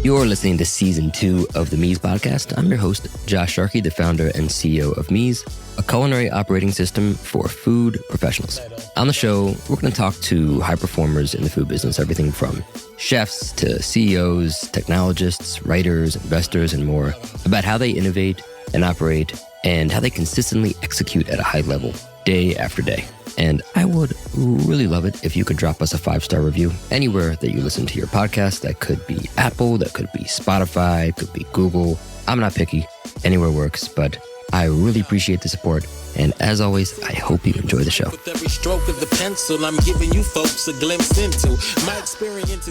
You're listening to Season 2 of the Mies podcast. I'm your host, Josh Sharkey, the founder and CEO of Mies, a culinary operating system for food professionals. On the show, we're going to talk to high performers in the food business, everything from chefs to CEOs, technologists, writers, investors, and more, about how they innovate and operate and how they consistently execute at a high level, day after day. And I would really love it if you could drop us a 5-star review anywhere that you listen to your podcast. That could be Apple, that could be Spotify, it could be Google. I'm not picky. Anywhere works, but I really appreciate the support. And as always, I hope you enjoy the show.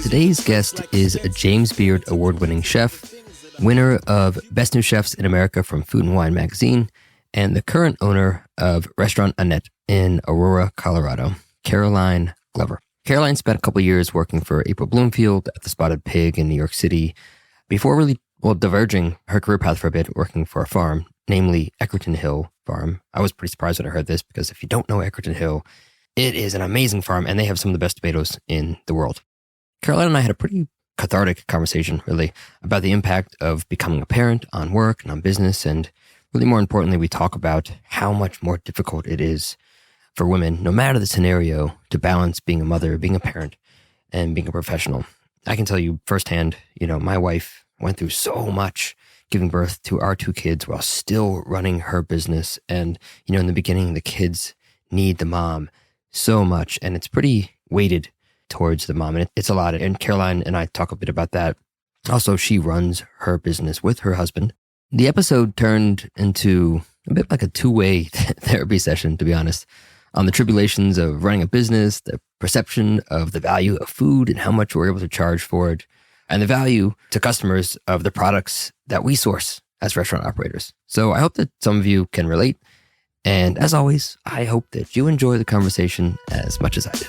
Today's guest is a James Beard award-winning chef, winner of Best New Chefs in America from Food and Wine magazine, and the current owner of Restaurant Annette in Aurora, Colorado, Caroline Glover. Caroline spent a couple of years working for April Bloomfield at the Spotted Pig in New York City before really, diverging her career path for a bit, working for a farm, namely Eckerton Hill Farm. I was pretty surprised when I heard this because if you don't know Eckerton Hill, it is an amazing farm and they have some of the best tomatoes in the world. Caroline and I had a pretty cathartic conversation, really, about the impact of becoming a parent on work and on business. And really more importantly, we talk about how much more difficult it is for women, no matter the scenario, to balance being a mother, being a parent, and being a professional. I can tell you firsthand, my wife went through so much giving birth to our 2 kids while still running her business. And, in the beginning, the kids need the mom so much. And it's pretty weighted towards the mom. And it's a lot. And Caroline and I talk a bit about that. Also, she runs her business with her husband. The episode turned into a bit like a 2-way therapy session, to be honest, on the tribulations of running a business, the perception of the value of food and how much we're able to charge for it, and the value to customers of the products that we source as restaurant operators. So I hope that some of you can relate. And as always, I hope that you enjoy the conversation as much as I did.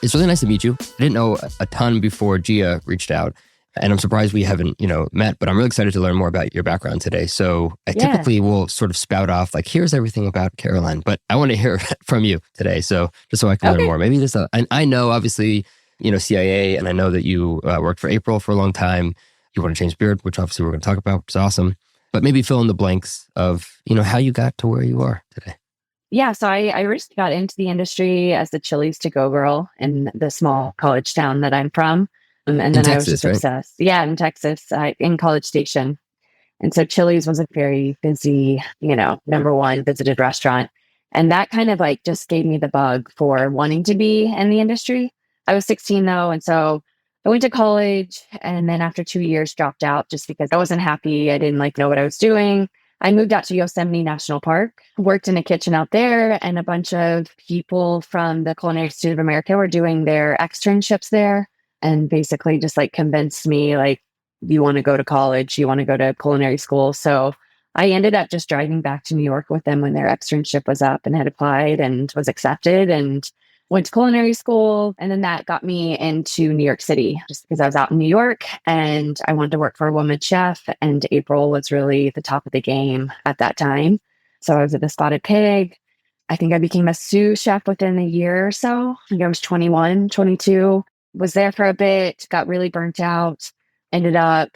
It's really nice to meet you. I didn't know a ton before Gia reached out, and I'm surprised we haven't, met, but I'm really excited to learn more about your background today. So I typically will sort of spout off like, here's everything about Caroline, but I want to hear from you today. So just so I can learn more, maybe this, I know obviously, CIA, and I know that you worked for April for a long time. You want to change Beard, which obviously we're going to talk about, which is awesome, but maybe fill in the blanks of, how you got to where you are today. Yeah, so I originally got into the industry as the Chili's to-go girl in the small college town that I'm from. And then Texas, I was just obsessed. Yeah, in Texas, in College Station. And so Chili's was a very busy, number 1 visited restaurant. And that kind of just gave me the bug for wanting to be in the industry. I was 16 though. And so I went to college and then after 2 years dropped out just because I wasn't happy. I didn't know what I was doing. I moved out to Yosemite National Park, worked in a kitchen out there, and a bunch of people from the Culinary Institute of America were doing their externships there and basically just convinced me, you want to go to college, you want to go to culinary school. So I ended up just driving back to New York with them when their externship was up and had applied and was accepted and went to culinary school. And then that got me into New York City just because I was out in New York and I wanted to work for a woman chef. And April was really the top of the game at that time. So I was at the Spotted Pig. I think I became a sous chef within a year or so. I think I was 21, 22, was there for a bit, got really burnt out, ended up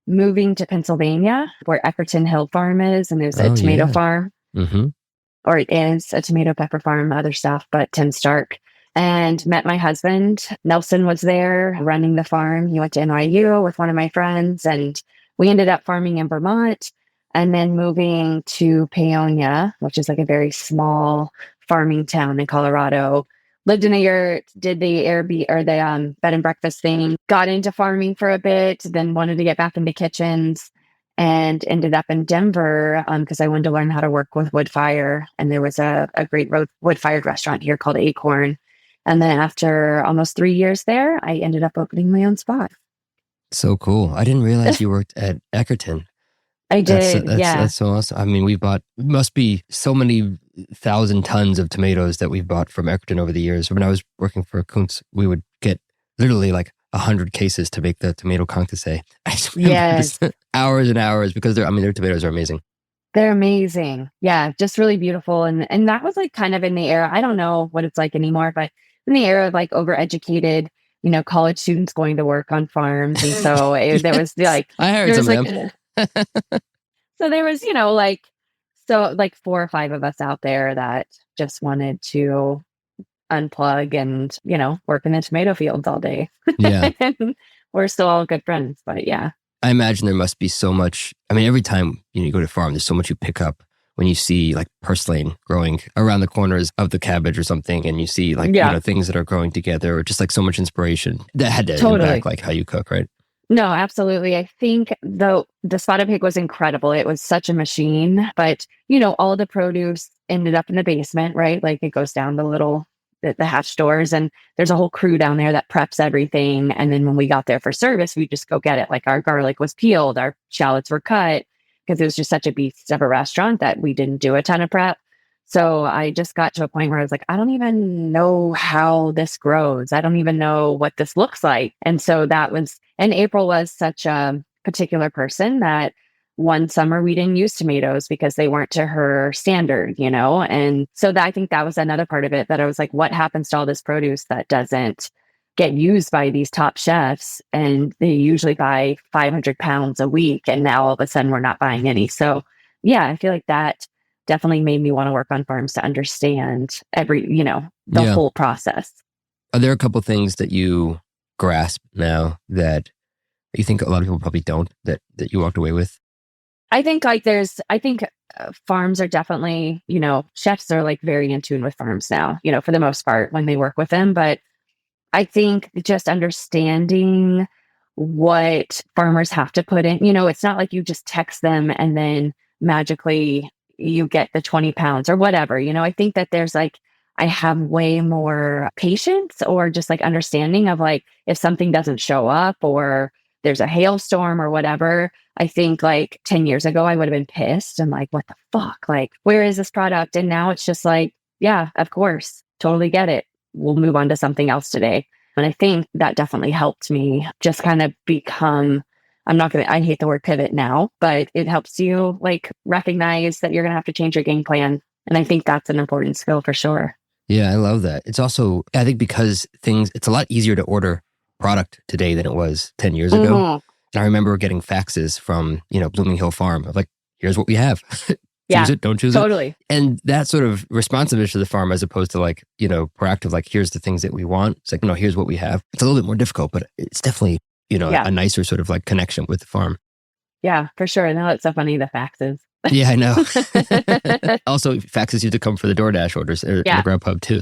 moving to Pennsylvania where Eckerton Hill Farm is. And there's a tomato farm. Mm-hmm. Or it is a tomato pepper farm, other stuff, but Tim Stark. And met my husband. Nelson was there running the farm. He went to NYU with one of my friends and we ended up farming in Vermont and then moving to Paonia, which is a very small farming town in Colorado. Lived in a yurt, did the Airbnb or the bed and breakfast thing, got into farming for a bit, then wanted to get back into kitchens and ended up in Denver because I wanted to learn how to work with wood fire. And there was a great wood-fired restaurant here called Acorn. And then after almost 3 years there, I ended up opening my own spot. So cool. I didn't realize you worked at Eckerton. I did, That's so awesome. I mean, must be so many 1,000 tons of tomatoes that we've bought from Eckerton over the years. When I was working for Kuntz, we would get literally 100 cases to make the tomato concassé. Yes. Hours and hours because their tomatoes are amazing. They're amazing. Yeah, just really beautiful. And that was like kind of in the era. I don't know what it's like anymore, but in the era of like overeducated, college students going to work on farms. And so there was Yes. like, I heard there was some of like, them. so there was, like, so like 4 or 5 of us out there that just wanted to unplug and, work in the tomato fields all day. Yeah. And we're still all good friends, but yeah. I imagine there must be so much. I mean, every time you go to farm, there's so much you pick up when you see like purslane growing around the corners of the cabbage or something, and you see like Yeah, things that are growing together, or just like so much inspiration that had to totally. impact like how you cook, right? No, absolutely. I think though the spotted pig was incredible. It was such a machine, but all the produce ended up in the basement, right? Like it goes down the hatch doors, and there's a whole crew down there that preps everything. And then when we got there for service, we just go get it. Like our garlic was peeled, our shallots were cut, because it was just such a beast of a restaurant that we didn't do a ton of prep. So I just got to a point where I was like, I don't even know how this grows. I don't even know what this looks like. And so and April was such a particular person that one summer we didn't use tomatoes because they weren't to her standard, And so I think that was another part of it, that I was like, what happens to all this produce that doesn't get used by these top chefs? And they usually buy 500 pounds a week. And now all of a sudden we're not buying any. So yeah, I feel like that definitely made me want to work on farms to understand the Yeah. whole process. Are there a couple things that you grasp now that you think a lot of people probably don't, that you walked away with? I think farms are definitely, chefs are like very in tune with farms now, for the most part when they work with them. But I think just understanding what farmers have to put in, it's not like you just text them and then magically you get the 20 pounds or whatever. I think that there's like, I have way more patience or just like understanding of like, if something doesn't show up or there's a hailstorm or whatever. I think like 10 years ago, I would have been pissed and like, what the fuck? Like, where is this product? And now it's just like, yeah, of course, totally get it. We'll move on to something else today. And I think that definitely helped me just kind of become, I hate the word pivot now, but it helps you like recognize that you're going to have to change your game plan. And I think that's an important skill for sure. Yeah, I love that. It's also, I think because it's a lot easier to order product today than it was 10 years ago. Mm-hmm. And I remember getting faxes from, Blooming Hill Farm of like, here's what we have. Choose it, don't choose totally. it. And that sort of responsiveness to the farm, as opposed to like, proactive, like, here's the things that we want. It's like, no, here's what we have. It's a little bit more difficult, but it's definitely, a nicer sort of like connection with the farm. Yeah, for sure. Now it's so funny, the faxes. Yeah, I know. Also, faxes used to come for the DoorDash orders in the Grubhub too.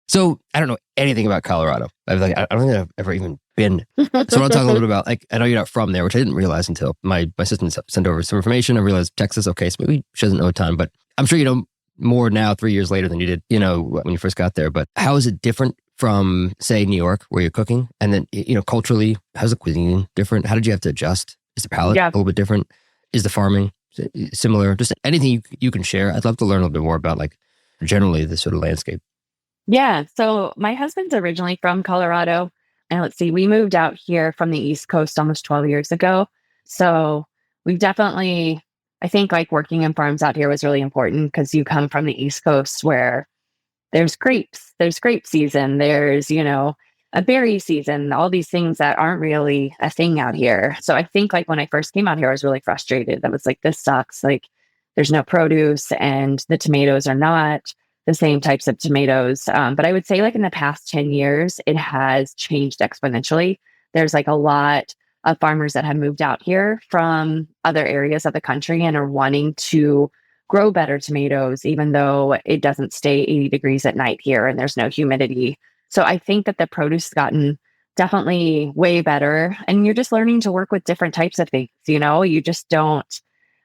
So I don't know anything about Colorado. I don't think I've ever even been. So I want to talk a little bit about, like, I know you're not from there, which I didn't realize until my assistant sent over some information. I realized Texas, okay, so maybe she doesn't know a ton, but I'm sure you know more now 3 years later than you did, when you first got there. But how is it different from, say, New York, where you're cooking? And then, culturally, how's the cuisine different? How did you have to adjust? Is the palate a little bit different? Is the farming similar? Just anything you can share. I'd love to learn a little bit more about, like, generally the sort of landscape. Yeah. So my husband's originally from Colorado. And let's see, we moved out here from the East Coast almost 12 years ago. So we've definitely, I think like working in farms out here was really important because you come from the East Coast where there's grape season, there's, a berry season, all these things that aren't really a thing out here. So I think like when I first came out here, I was really frustrated. I was like, this sucks. Like there's no produce and the tomatoes are not the same types of tomatoes. But I would say like in the past 10 years, it has changed exponentially. There's like a lot of farmers that have moved out here from other areas of the country and are wanting to grow better tomatoes, even though it doesn't stay 80 degrees at night here and there's no humidity. So I think that the produce has gotten definitely way better. And you're just learning to work with different types of things. You just don't,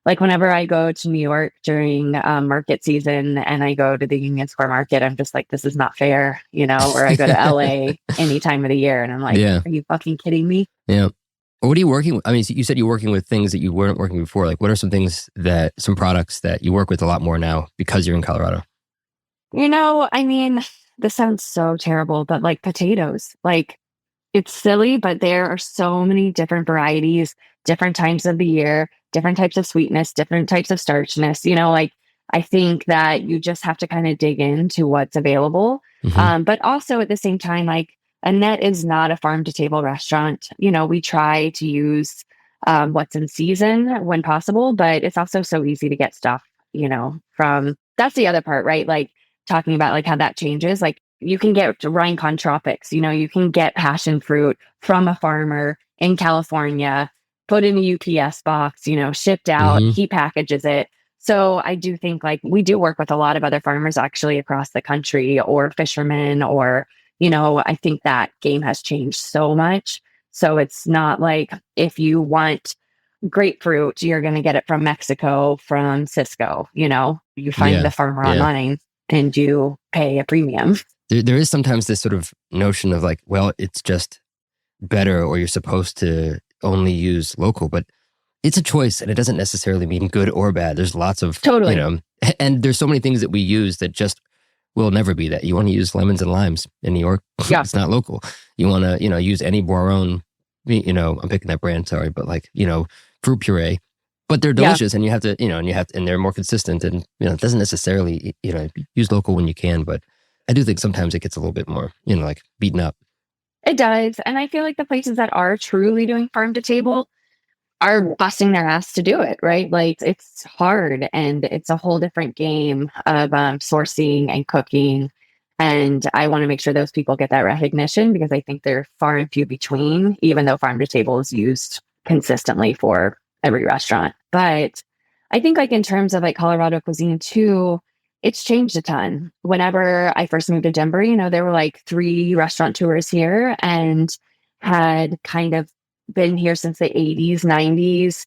like whenever I go to New York during market season and I go to the Union Square Market, I'm just like, this is not fair, or I go to LA any time of the year and I'm like, Are you fucking kidding me? Yeah. What are you working with? I mean, you said you're working with things that you weren't working before. Like, what are some products that you work with a lot more now because you're in Colorado? I mean, this sounds so terrible, but like potatoes, like it's silly, but there are so many different varieties different times of the year, different types of sweetness, different types of starchness. Like I think that you just have to kind of dig into what's available. But also at the same time, like Annette is not a farm to table restaurant. We try to use what's in season when possible, but it's also so easy to get stuff, from that's the other part, right? Like talking about like how that changes. Like you can get Rincon tropics, you can get passion fruit from a farmer in California, put in a UPS box, shipped out, he packages it. So I do think like we do work with a lot of other farmers actually across the country, or fishermen, or, I think that game has changed so much. So it's not like if you want grapefruit, you're going to get it from Mexico, from Cisco, you find the farmer online and you pay a premium. There is sometimes this sort of notion of like, well, it's just better, or you're supposed to only use local, but it's a choice and it doesn't necessarily mean good or bad. There's lots of, and there's so many things that we use that just will never be that. You want to use lemons and limes in New York. It's not local. You want to, use any Boiron, I'm picking that brand, sorry, but like, fruit puree, but they're delicious and you have to, and they're more consistent, and, it doesn't necessarily, use local when you can, but I do think sometimes it gets a little bit more, like beaten up. It does. And I feel like the places that are truly doing farm to table are busting their ass to do it, right? Like it's hard and it's a whole different game of sourcing and cooking. And I want to make sure those people get that recognition, because I think they're far and few between, even though farm to table is used consistently for every restaurant. But I think like in terms of like Colorado cuisine too, it's changed a ton. Whenever I first moved to Denver, there were like 3 restaurant tours here and had kind of been here since the 80s, 90s,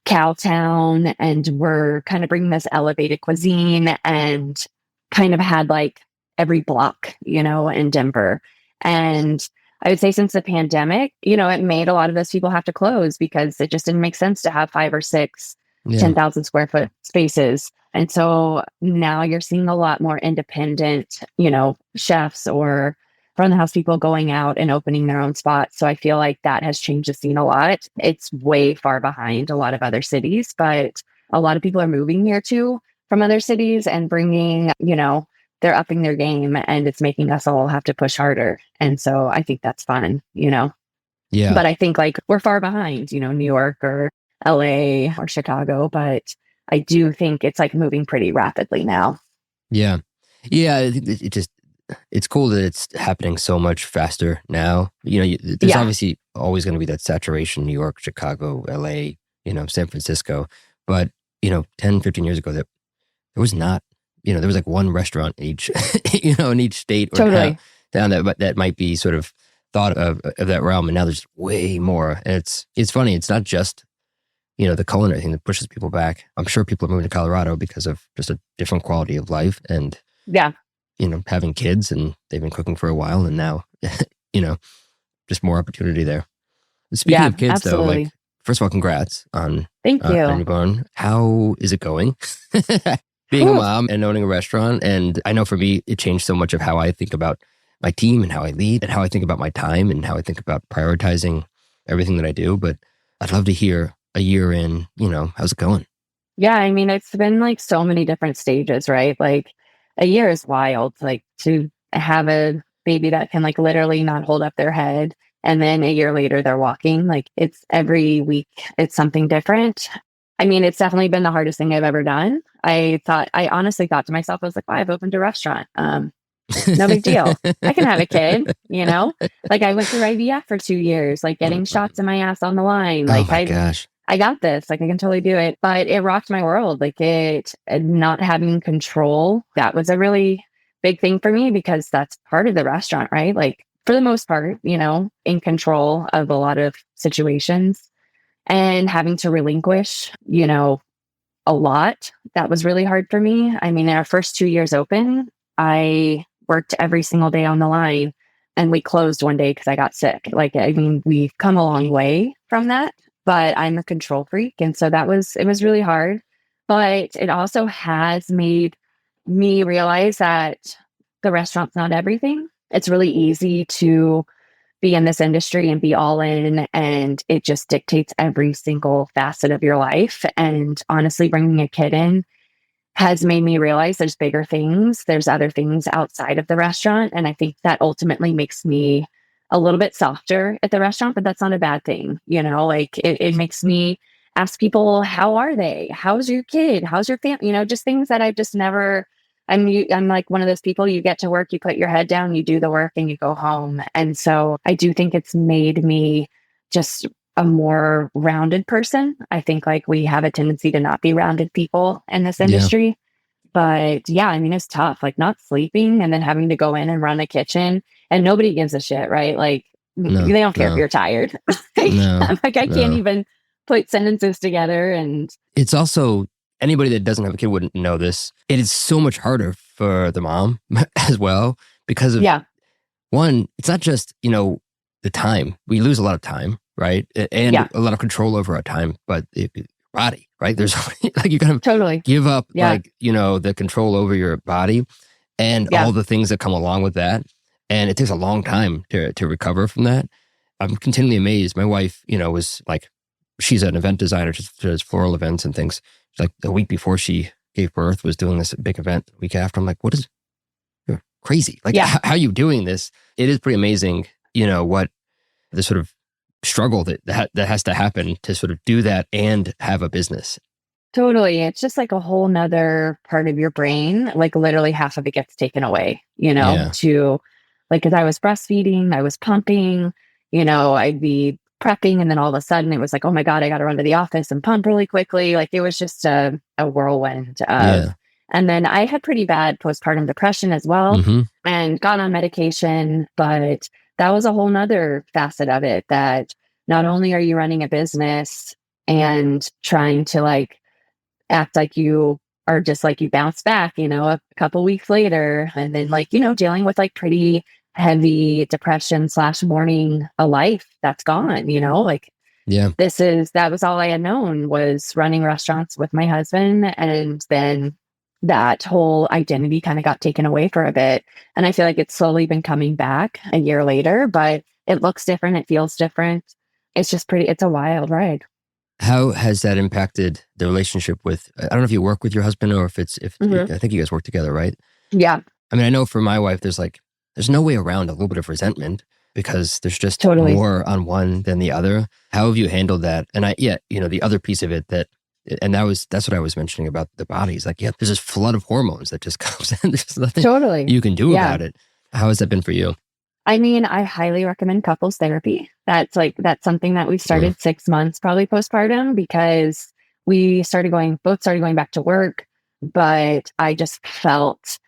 Cowtown, and we're kind of bringing this elevated cuisine and kind of had like every block, in Denver. And I would say since the pandemic, it made a lot of those people have to close because it just didn't make sense to have 5 or 6 10,000 square foot spaces. And so now you're seeing a lot more independent, chefs or front of the house people going out and opening their own spots. So I feel like that has changed the scene a lot. It's way far behind a lot of other cities, but a lot of people are moving here too from other cities and bringing, they're upping their game, and it's making us all have to push harder. And so I think that's fun, Yeah. But I think like we're far behind, New York or LA or Chicago, but I do think it's like moving pretty rapidly now. Yeah. I think it's cool that it's happening so much faster now. There's obviously always going to be that saturation, New York, Chicago, LA, San Francisco. But, 10, 15 years ago, there was not, there was like one restaurant each, in each state or town that might be sort of thought of that realm. And now there's way more. And it's funny. It's not just, the culinary thing that pushes people back. I'm sure people are moving to Colorado because of just a different quality of life and, having kids, and they've been cooking for a while, and now, just more opportunity there. Speaking of kids, though, like, first of all, congrats on Thank you. On your born. How is it going? Being a mom and owning a restaurant. And I know for me, it changed so much of how I think about my team and how I lead and how I think about my time and how I think about prioritizing everything that I do. But I'd love to hear a year in, how's it going? Yeah, I mean, it's been like so many different stages, right? Like a year is wild, like to have a baby that can like literally not hold up their head. And then a year later, they're walking. Like it's every week, it's something different. I mean, it's definitely been the hardest thing I've ever done. I honestly thought to myself, I was like, wow, I've opened a restaurant. No big deal. I can have a kid, Like I went through IVF for 2 years, like getting shots in my ass on the line. Like gosh. I got this, like I can totally do it. But it rocked my world. Like not having control, that was a really big thing for me, because that's part of the restaurant, right? Like for the most part, in control of a lot of situations, and having to relinquish, a lot. That was really hard for me. I mean, in our first 2 years open, I worked every single day on the line, and we closed one day because I got sick. Like, I mean, we've come a long way from that, but I'm a control freak. And so it was really hard, but it also has made me realize that the restaurant's not everything. It's really easy to be in this industry and be all in, and it just dictates every single facet of your life. And honestly, bringing a kid in has made me realize there's bigger things. There's other things outside of the restaurant. And I think that ultimately makes me a little bit softer at the restaurant, but that's not a bad thing. Like it makes me ask people, how are they? How's your kid? How's your family? Just things that I've just never, I'm like one of those people, you get to work, you put your head down, you do the work and you go home. And so I do think it's made me just a more rounded person. I think like we have a tendency to not be rounded people in this industry. Yeah. But yeah, I mean, it's tough, like not sleeping and then having to go in and run a kitchen and nobody gives a shit, right? Like they don't care if you're tired. I can't even put sentences together. And it's also, anybody that doesn't have a kid wouldn't know this. It is so much harder for the mom as well because of, one, it's not just, the time. We lose a lot of time, right? And a lot of control over our time, but body, right? There's like you kind of totally give up the control over your body and all the things that come along with that. And it takes a long time to recover from that. I'm continually amazed. My wife, was like, she's an event designer, she does floral events and things. Like the week before she gave birth was doing this big event. The week after, I'm like, you're crazy. Like how are you doing this? It is pretty amazing, what the sort of struggle that has to happen to sort of do that and have a business. Totally. It's just like a whole nother part of your brain. Like literally half of it gets taken away, to like, cause I was breastfeeding, I was pumping, I'd be prepping. And then all of a sudden it was like, oh my God, I got to run to the office and pump really quickly. Like it was just a whirlwind of, and then I had pretty bad postpartum depression as well and got on medication, but that was a whole nother facet of it, that not only are you running a business and trying to like act like you are just like you bounce back, a couple weeks later, and then like, dealing with like pretty heavy depression / mourning a life that's gone, like that was all I had known was running restaurants with my husband. And then that whole identity kind of got taken away for a bit. And I feel like it's slowly been coming back a year later, but it looks different. It feels different. It's just it's a wild ride. How has that impacted the relationship with, I don't know if you work with your husband or if I think you guys work together, right? Yeah. I mean, I know for my wife, there's no way around a little bit of resentment because there's just more on one than the other. How have you handled that? And the other piece of it that's what I was mentioning about the bodies. Like, there's this flood of hormones that just comes in. There's nothing you can do about it. How has that been for you? I mean, I highly recommend couples therapy. That's something that we started 6 months probably postpartum because we both started going back to work, but I just felt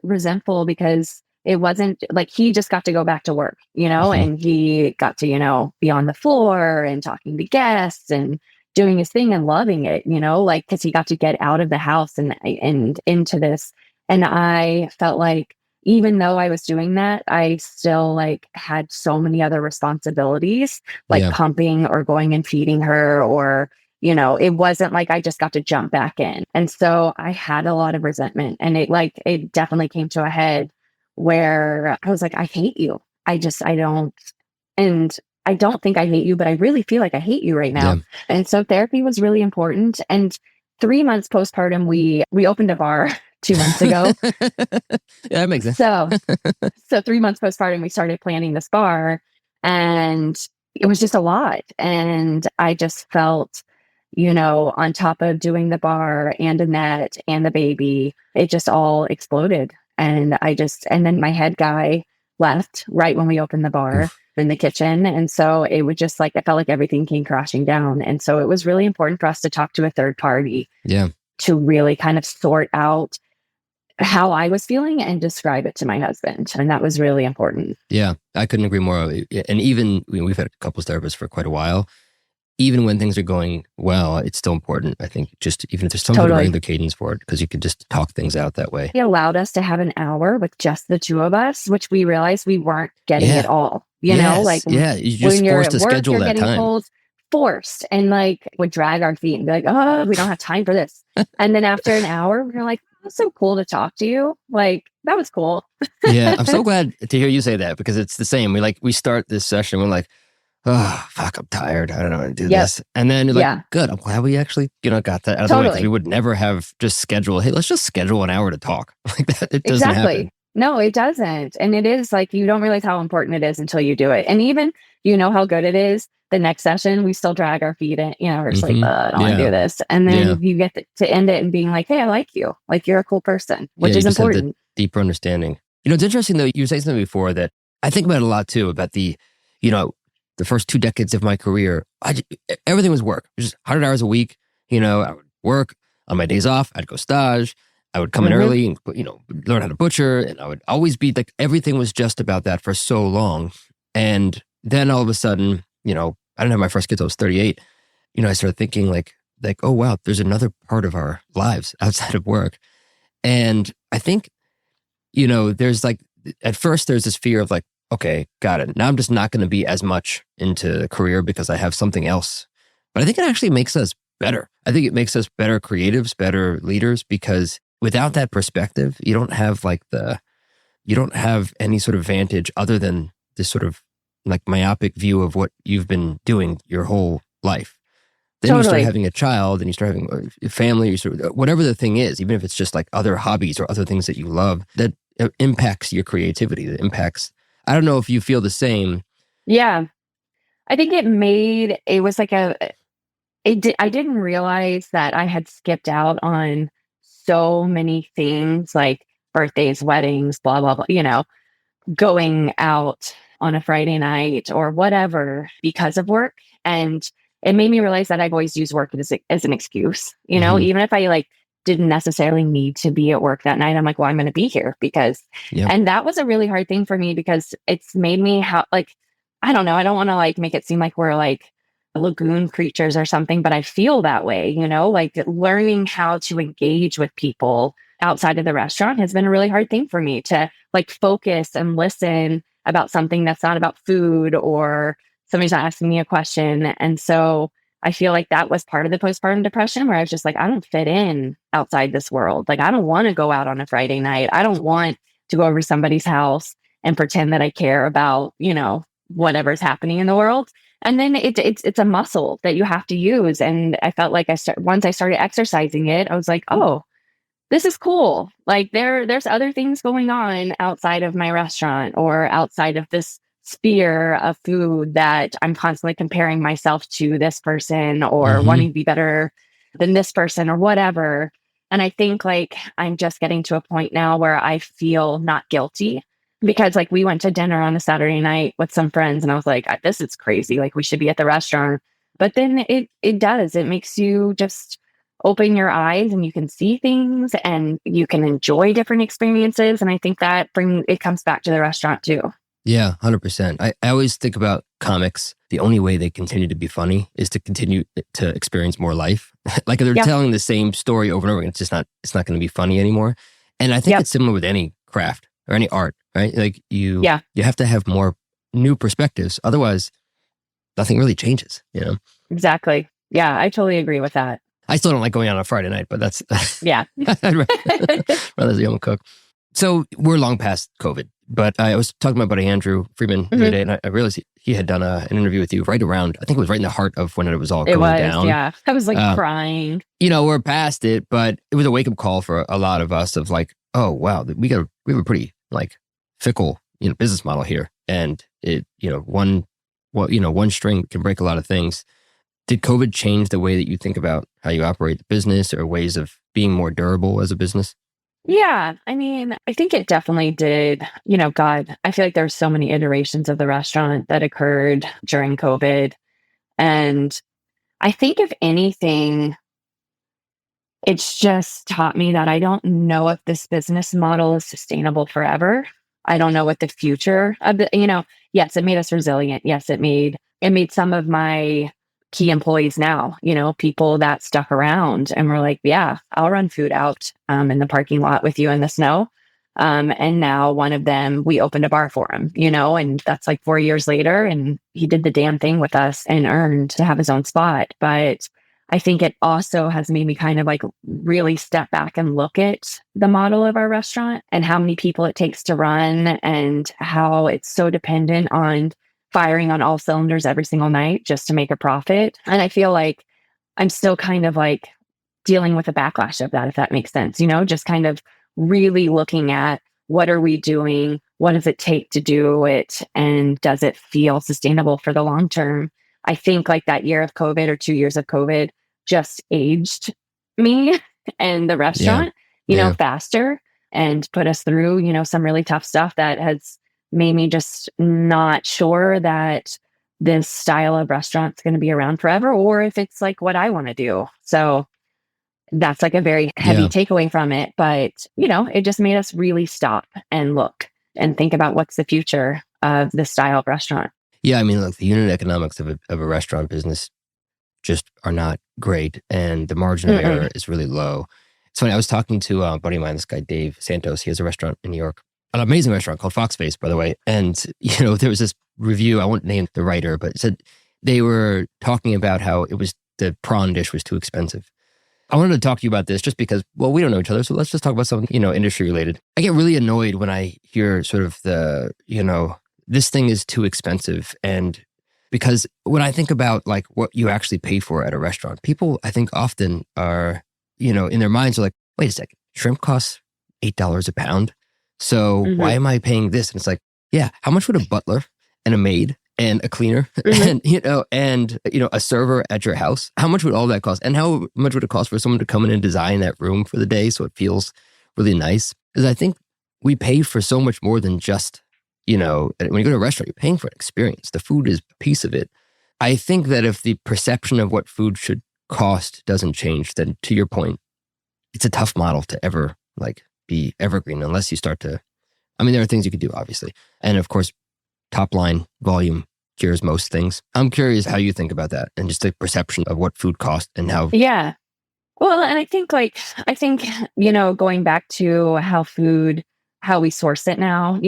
resentful because it wasn't like he just got to go back to work, and he got to, be on the floor and talking to guests and doing his thing and loving it, like, cause he got to get out of the house and into this. And I felt like, even though I was doing that, I still like had so many other responsibilities, like pumping or going and feeding her, or, it wasn't like I just got to jump back in. And so I had a lot of resentment, and it definitely came to a head where I was like, I hate you. I don't think I hate you, but I really feel like I hate you right now. Yeah. And so therapy was really important. And 3 months postpartum, we opened a bar 2 months ago. Yeah, that makes sense. So 3 months postpartum, we started planning this bar, and it was just a lot. And I just felt, on top of doing the bar and Annette and the baby, it just all exploded. And then my head guy left right when we opened the bar in the kitchen. And so it was just like, I felt like everything came crashing down. And so it was really important for us to talk to a third party to really kind of sort out how I was feeling and describe it to my husband. And that was really important. Yeah, I couldn't agree more. And even we've had couples therapists for quite a while. Even when things are going well, it's still important. I think just even if there's some regular cadence for it, because you could just talk things out that way. He allowed us to have an hour with just the two of us, which we realized we weren't getting at all. You know, like you're just forced to schedule that time. Forced, and like would drag our feet and be like, oh, we don't have time for this. And then after an hour, we're like, it's so cool to talk to you. Like, that was cool. Yeah. I'm so glad to hear you say that, because it's the same. We start this session, we're like, oh, fuck, I'm tired. I don't know how to do this. And then you're like, good. I'm glad we actually, got that out of the way, because we would never have just scheduled, hey, let's just schedule an hour to talk. Like that. It doesn't happen. No, it doesn't. And it is like, you don't realize how important it is until you do it. And even, how good it is, the next session, we still drag our feet in, we're just like, I don't want to do this. And then you get to end it and being like, hey, I like you. Like, you're a cool person, which is important. Deeper understanding. It's interesting though, you were saying something before that I think about a lot too, about the first 2 decades of my career, everything was work. It was just 100 hours a week. I would work on my days off. I'd go stage. I would come in early and, learn how to butcher. And I would always be like, everything was just about that for so long. And then all of a sudden, I didn't have my first kid till I was 38. I started thinking like, oh, wow, there's another part of our lives outside of work. And I think, there's like, at first there's this fear of like, okay, got it. Now I'm just not going to be as much into the career because I have something else. But I think it actually makes us better. I think it makes us better creatives, better leaders, because without that perspective, you don't have any sort of vantage other than this sort of like myopic view of what you've been doing your whole life. Then you start having a child and you start having a family, whatever the thing is, even if it's just like other hobbies or other things that you love, that impacts your creativity, that impacts, I don't know if you feel the same. Yeah. I think it was like I didn't realize that I had skipped out on so many things like birthdays, weddings, blah, blah, blah, going out on a Friday night or whatever because of work. And it made me realize that I've always used work as an excuse, even if I didn't necessarily need to be at work that night. I'm like, well, I'm going to be here because, and that was a really hard thing for me because it's made me I don't know. I don't want to make it seem like we're like lagoon creatures or something, but I feel that way, learning how to engage with people outside of the restaurant has been a really hard thing for me to focus and listen about something that's not about food or somebody's not asking me a question. And so I feel like that was part of the postpartum depression where I was just like, I don't fit in outside this world. Like, I don't want to go out on a Friday night. I don't want to go over to somebody's house and pretend that I care about, whatever's happening in the world. And then it's a muscle that you have to use. And I felt like once I started exercising it, I was like, oh, this is cool. Like there's other things going on outside of my restaurant or outside of this sphere of food that I'm constantly comparing myself to this person or wanting to be better than this person or whatever. And I think I'm just getting to a point now where I feel not guilty because we went to dinner on a Saturday night with some friends and I was like, this is crazy. We should be at the restaurant. But then it makes you just open your eyes and you can see things and you can enjoy different experiences. And I think that it comes back to the restaurant too. Yeah, 100%. I always think about comics. The only way they continue to be funny is to continue to experience more life. If they're telling the same story over and over again, it's not going to be funny anymore. And I think it's similar with any craft or any art, right? You have to have more new perspectives. Otherwise, nothing really changes, Exactly. Yeah, I totally agree with that. I still don't like going out on a Friday night, but that's... Yeah. I'd rather as a young cook. So we're long past COVID, but I was talking to my buddy Andrew Freeman the other day, and I realized he had done an interview with you right around, I think it was right in the heart of when it was all going down. Yeah. I was crying. We're past it, but it was a wake-up call for a lot of us of oh, wow, we have a pretty fickle, business model here. And it, one string can break a lot of things. Did COVID change the way that you think about how you operate the business or ways of being more durable as a business? Yeah. I mean, I think it definitely did. God, I feel like there's so many iterations of the restaurant that occurred during COVID. And I think if anything, it's just taught me that I don't know if this business model is sustainable forever. I don't know what the future of yes, it made us resilient. Yes, it made some of my key employees now, people that stuck around and were like, yeah, I'll run food out in the parking lot with you in the snow. And now one of them, we opened a bar for him, and that's 4 years later. And he did the damn thing with us and earned to have his own spot. But I think it also has made me kind of like really step back and look at the model of our restaurant and how many people it takes to run and how it's so dependent on firing on all cylinders every single night just to make a profit. And I feel like I'm still kind of like dealing with the backlash of that, if that makes sense, just kind of really looking at what are we doing? What does it take to do it? And does it feel sustainable for the long term? I think like that year of COVID or 2 years of COVID just aged me and the restaurant, faster and put us through, some really tough stuff that has made me just not sure that this style of restaurant's going to be around forever or if it's like what I want to do. So that's like a very heavy takeaway from it. But, it just made us really stop and look and think about what's the future of this style of restaurant. Yeah, I mean, look, the unit economics of a restaurant business just are not great. And the margin of error is really low. It's funny, I was talking to a buddy of mine, this guy, Dave Santos. He has a restaurant in New York, an amazing restaurant called Fox Face, by the way. And, there was this review, I won't name the writer, but it said they were talking about how the prawn dish was too expensive. I wanted to talk to you about this just because, well, we don't know each other. So let's just talk about something, industry related. I get really annoyed when I hear sort of this thing is too expensive. And because when I think about like what you actually pay for at a restaurant, people I think often are, in their minds are like, wait a second, shrimp costs $8 a pound. So why am I paying this? And it's like, yeah, how much would a butler and a maid and a cleaner and a server at your house, how much would all that cost? And how much would it cost for someone to come in and design that room for the day so it feels really nice? Because I think we pay for so much more than just, when you go to a restaurant, you're paying for an experience. The food is a piece of it. I think that if the perception of what food should cost doesn't change, then to your point, it's a tough model to ever like be evergreen unless you start to, there are things you could do, obviously. And of course, top line volume cures most things. I'm curious how you think about that and just the perception of what food costs and how. Yeah. Well, and I think, going back to how we source it now,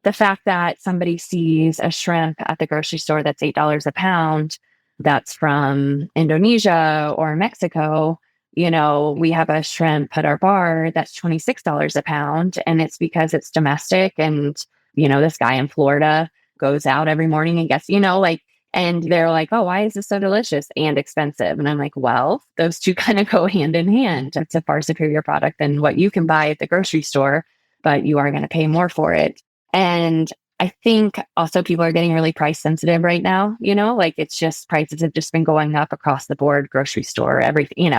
the fact that somebody sees a shrimp at the grocery store that's $8 a pound, that's from Indonesia or Mexico. We have a shrimp at our bar that's $26 a pound, and it's because it's domestic. And, this guy in Florida goes out every morning and gets, and they're like, oh, why is this so delicious and expensive? And I'm like, well, those two kind of go hand in hand. It's a far superior product than what you can buy at the grocery store, but you are going to pay more for it. And I think also people are getting really price sensitive right now, it's just prices have just been going up across the board, grocery store, everything,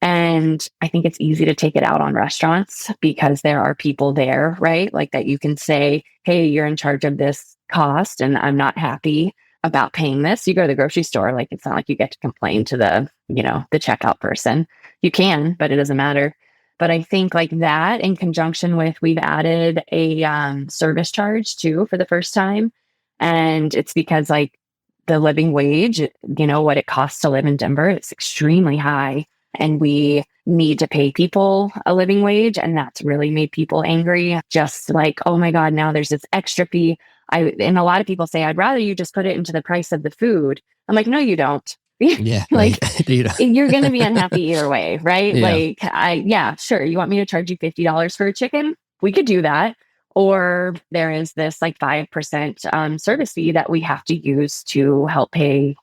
And I think it's easy to take it out on restaurants because there are people there, right? Like that you can say, hey, you're in charge of this cost and I'm not happy about paying this. You go to the grocery store, like it's not like you get to complain to the checkout person. You can, but it doesn't matter. But I think like that in conjunction with, we've added a service charge too for the first time. And it's because like the living wage, what it costs to live in Denver, it's extremely high. And we need to pay people a living wage. And that's really made people angry. Just like, oh my God, now there's this extra fee. And a lot of people say, I'd rather you just put it into the price of the food. I'm like, no, you don't. Yeah. You're going to be unhappy either way. Right. Yeah. Sure. You want me to charge you $50 for a chicken? We could do that. Or there is this like 5% service fee that we have to use to help pay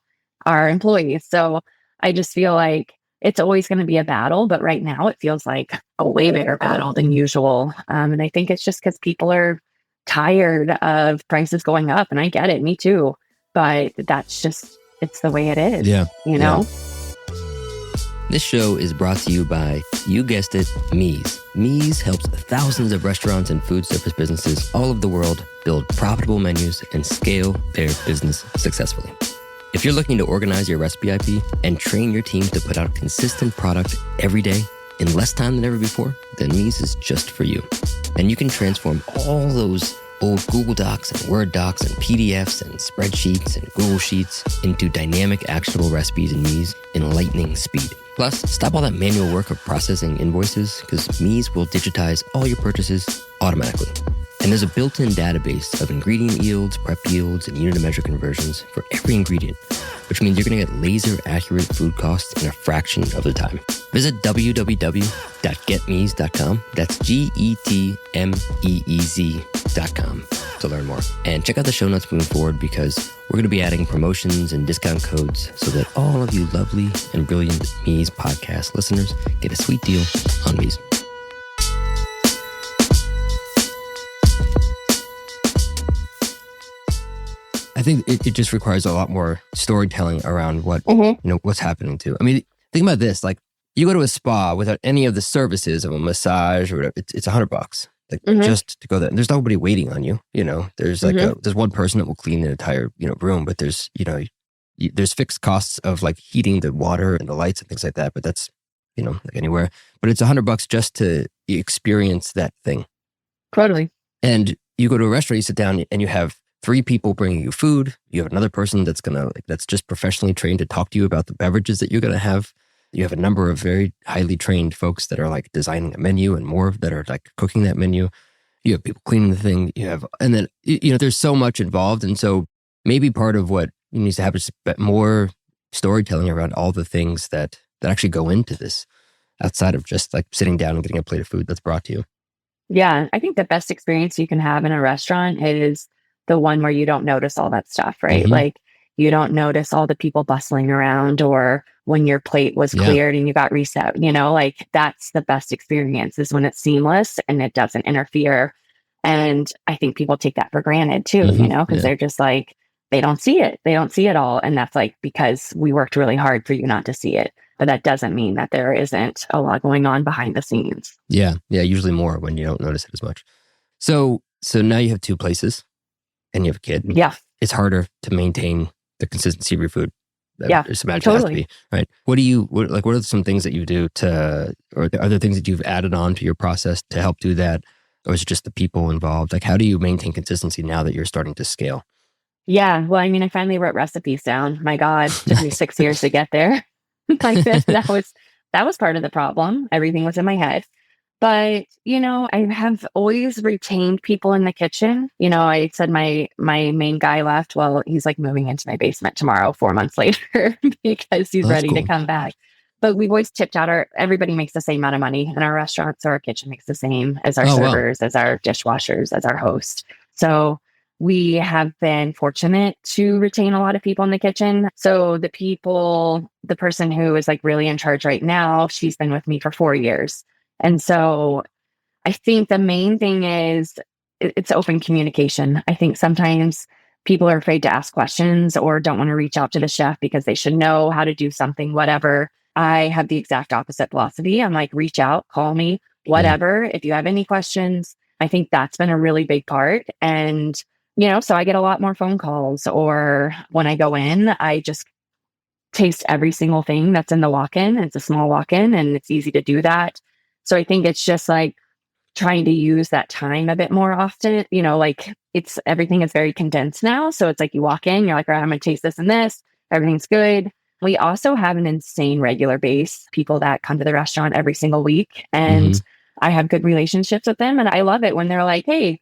our employees. So I just feel like it's always going to be a battle, but right now it feels like a way bigger battle than usual. And I think it's just because people are tired of prices going up, and I get it, me too. But that's just, it's the way it is. Yeah. Yeah. This show is brought to you by, you guessed it, Mies. Mies helps thousands of restaurants and food service businesses all over the world build profitable menus and scale their business successfully. If you're looking to organize your recipe IP and train your team to put out a consistent product every day in less time than ever before, then Mies is just for you. And you can transform all those old Google Docs and Word docs and PDFs and spreadsheets and Google Sheets into dynamic, actionable recipes in Mies in lightning speed. Plus, stop all that manual work of processing invoices because Mies will digitize all your purchases automatically. And there's a built-in database of ingredient yields, prep yields, and unit of measure conversions for every ingredient. which means you're going to get laser accurate food costs in a fraction of the time. Visit www.getmeez.com. That's GETMEEZ.com to learn more. And check out the show notes moving forward, because we're going to be adding promotions and discount codes so that all of you lovely and brilliant Meez podcast listeners get a sweet deal on Meez. I think it just requires a lot more storytelling around what's happening to. I mean, think about this: like, you go to a spa without any of the services of a massage or whatever, it's $100, like just to go there. And there's nobody waiting on you. There's like there's one person that will clean the entire room, but there's there's fixed costs of like heating the water and the lights and things like that. But that's like anywhere. But it's $100 just to experience that thing. Totally. And you go to a restaurant, you sit down, and you have 3 people bringing you food. You have another person that's that's just professionally trained to talk to you about the beverages that you're gonna have. You have a number of very highly trained folks that are like designing a menu, and more that are like cooking that menu. You have people cleaning the thing. And then there's so much involved, and so maybe part of what needs to happen is more storytelling around all the things that actually go into this, outside of just like sitting down and getting a plate of food that's brought to you. Yeah, I think the best experience you can have in a restaurant is the one where you don't notice all that stuff, right? Like, you don't notice all the people bustling around, or when your plate was cleared and you got reset, like that's the best experience, is when it's seamless and it doesn't interfere. And I think people take that for granted too, because they're just like, they don't see it. They don't see it all. And that's like, because we worked really hard for you not to see it. But that doesn't mean that there isn't a lot going on behind the scenes. Yeah. Usually more when you don't notice it as much. So now you have 2 places and you have a kid. Yeah. It's harder to maintain the consistency of your food. Just imagine totally. It has to be, right? What are some things that you do or are there things that you've added on to your process to help do that? Or is it just the people involved? Like, how do you maintain consistency now that you're starting to scale? Yeah. Well, I mean, I finally wrote recipes down. My God, it took me 6 years to get there. Like that was part of the problem. Everything was in my head. But, I have always retained people in the kitchen. I said my main guy left. Well, he's like moving into my basement tomorrow, 4 months later, because he's ready to come back. But we've always tipped out everybody makes the same amount of money in our restaurant. So our kitchen makes the same as our servers, as our dishwashers, as our host. So we have been fortunate to retain a lot of people in the kitchen. So the person who is like really in charge right now, she's been with me for 4 years. And so I think the main thing is it's open communication. I think sometimes people are afraid to ask questions or don't want to reach out to the chef because they should know how to do something, whatever. I have the exact opposite philosophy. I'm like, reach out, call me, whatever. If you have any questions, I think that's been a really big part. And, so I get a lot more phone calls, or when I go in, I just taste every single thing that's in the walk-in. It's a small walk-in and it's easy to do that. So I think it's just like trying to use that time a bit more often, like everything is very condensed now. So it's like you walk in, you're like, all right, I'm going to taste this and this. Everything's good. We also have an insane regular base, people that come to the restaurant every single week. And I have good relationships with them. And I love it when they're like, hey,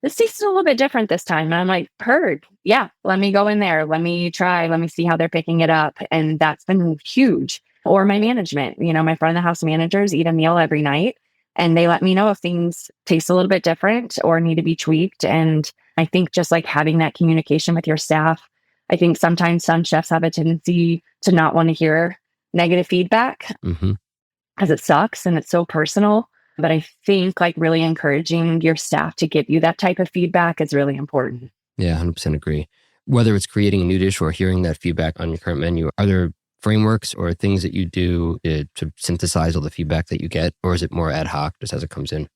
this tastes a little bit different this time. And I'm like, heard. Yeah, let me go in there. Let me try. Let me see how they're picking it up. And that's been huge. Or my management, my front of the house managers eat a meal every night and they let me know if things taste a little bit different or need to be tweaked. And I think just like having that communication with your staff, I think sometimes some chefs have a tendency to not want to hear negative feedback because it sucks and it's so personal. But I think like really encouraging your staff to give you that type of feedback is really important. Yeah, 100% agree. Whether it's creating a new dish or hearing that feedback on your current menu, are there frameworks or things that you do to synthesize all the feedback that you get? Or is it more ad hoc, just as it comes in?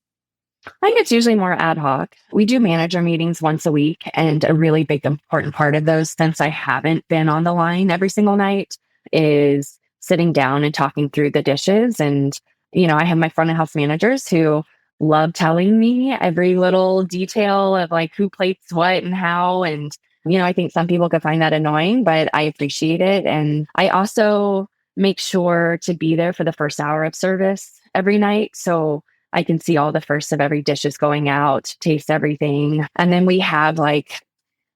I think it's usually more ad hoc. We do manager meetings once a week. And a really big important part of those, since I haven't been on the line every single night, is sitting down and talking through the dishes. And I have my front of house managers who love telling me every little detail of like who plates what and how. And, I think some people could find that annoying, but I appreciate it. And I also make sure to be there for the first hour of service every night. So I can see all the first of every dishes going out, taste everything. And then we have like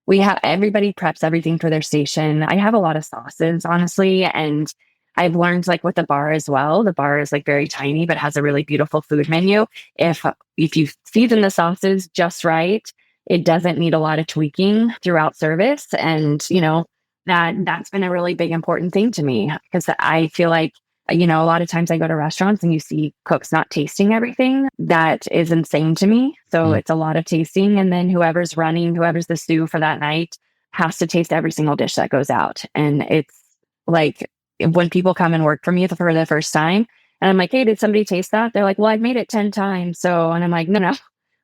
everybody preps everything for their station. I have a lot of sauces, honestly. And I've learned like with the bar as well. The bar is like very tiny, but has a really beautiful food menu. If you season the sauces just right, it doesn't need a lot of tweaking throughout service. And, that's been a really big important thing to me because I feel like, a lot of times I go to restaurants and you see cooks not tasting everything. That is insane to me. So it's a lot of tasting. And then whoever's the stew for that night has to taste every single dish that goes out. And it's like when people come and work for me for the first time and I'm like, hey, did somebody taste that? They're like, well, I've made it 10 times. And I'm like, no.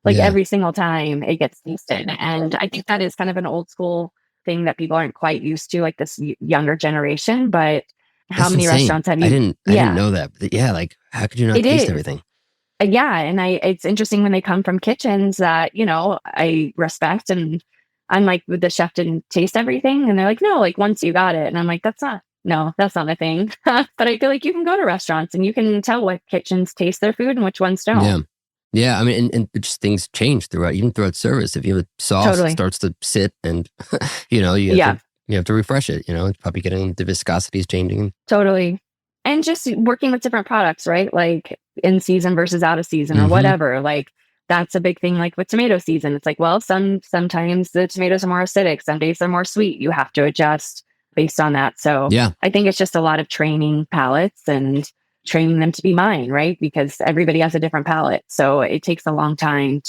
Like every single time it gets tasted. And I think that is kind of an old school thing that people aren't quite used to, like this younger generation. But how many restaurants have you? I didn't know that. But yeah, like how could you not taste everything? Yeah, and it's interesting when they come from kitchens that I respect, and I'm like, the chef didn't taste everything, and they're like, no, like once you got it, and I'm like, that's not a thing. But I feel like you can go to restaurants and you can tell what kitchens taste their food and which ones don't. Yeah. I mean, and just things change throughout service. If you have a sauce, it starts to sit, and you have to refresh it. It's probably getting the viscosity is changing. Totally. And just working with different products, right? Like in season versus out of season or whatever. Like that's a big thing. Like with tomato season, it's like, well, sometimes the tomatoes are more acidic. Some days they're more sweet. You have to adjust based on that. So I think it's just a lot of training palates and training them to be mine, right? Because everybody has a different palate. So it takes a long time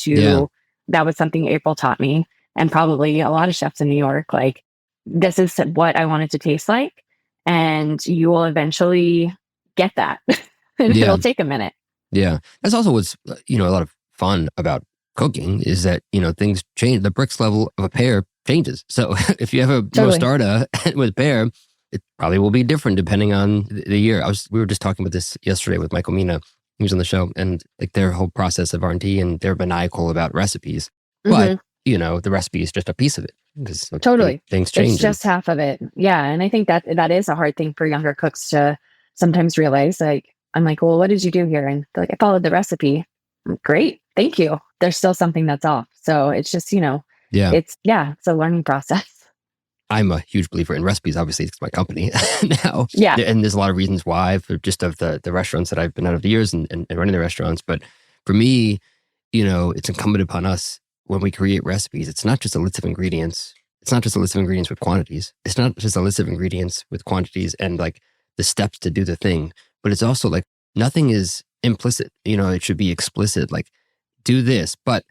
that was something April taught me, and probably a lot of chefs in New York. Like, this is what I want it to taste like. And you will eventually get that. And it'll take a minute. Yeah. That's also what's, a lot of fun about cooking is that, things change. The bricks level of a pear changes. So if you have a mostarda with pear, it probably will be different depending on the year. We were just talking about this yesterday with Michael Mina. He was on the show, and like their whole process of R&D, and they're maniacal about recipes. But, the recipe is just a piece of it. Because things change. It's just half of it. Yeah. And I think that is a hard thing for younger cooks to sometimes realize. Like, I'm like, well, what did you do here? And they're like, I followed the recipe. Great. Thank you. There's still something that's off. So it's just, it's a learning process. I'm a huge believer in recipes. Obviously, it's my company now. Yeah. And there's a lot of reasons why, for just of the restaurants that I've been out of the years and running the restaurants. But for me, it's incumbent upon us when we create recipes. It's not just a list of ingredients. It's not just a list of ingredients with quantities. It's not just a list of ingredients with quantities and like the steps to do the thing. But it's also like nothing is implicit. It should be explicit. Like, do this, but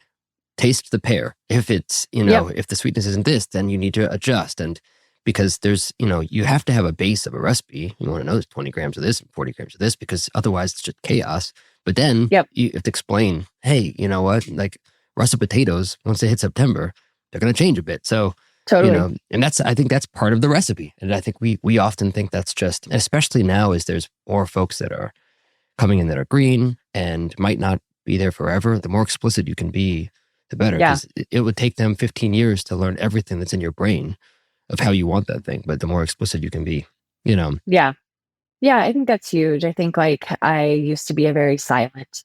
taste the pear. If it's, if the sweetness isn't this, then you need to adjust. And because there's, you have to have a base of a recipe. You want to know there's 20 grams of this and 40 grams of this, because otherwise it's just chaos. But then you have to explain, hey, you know what? Like russet potatoes, once they hit September, they're going to change a bit. So, and I think that's part of the recipe. And I think we often think that's just, especially now as there's more folks that are coming in that are green and might not be there forever. The more explicit you can be, the better. Because it would take them 15 years to learn everything that's in your brain of how you want that thing. But the more explicit you can be, Yeah. Yeah, I think that's huge. I think like I used to be a very silent,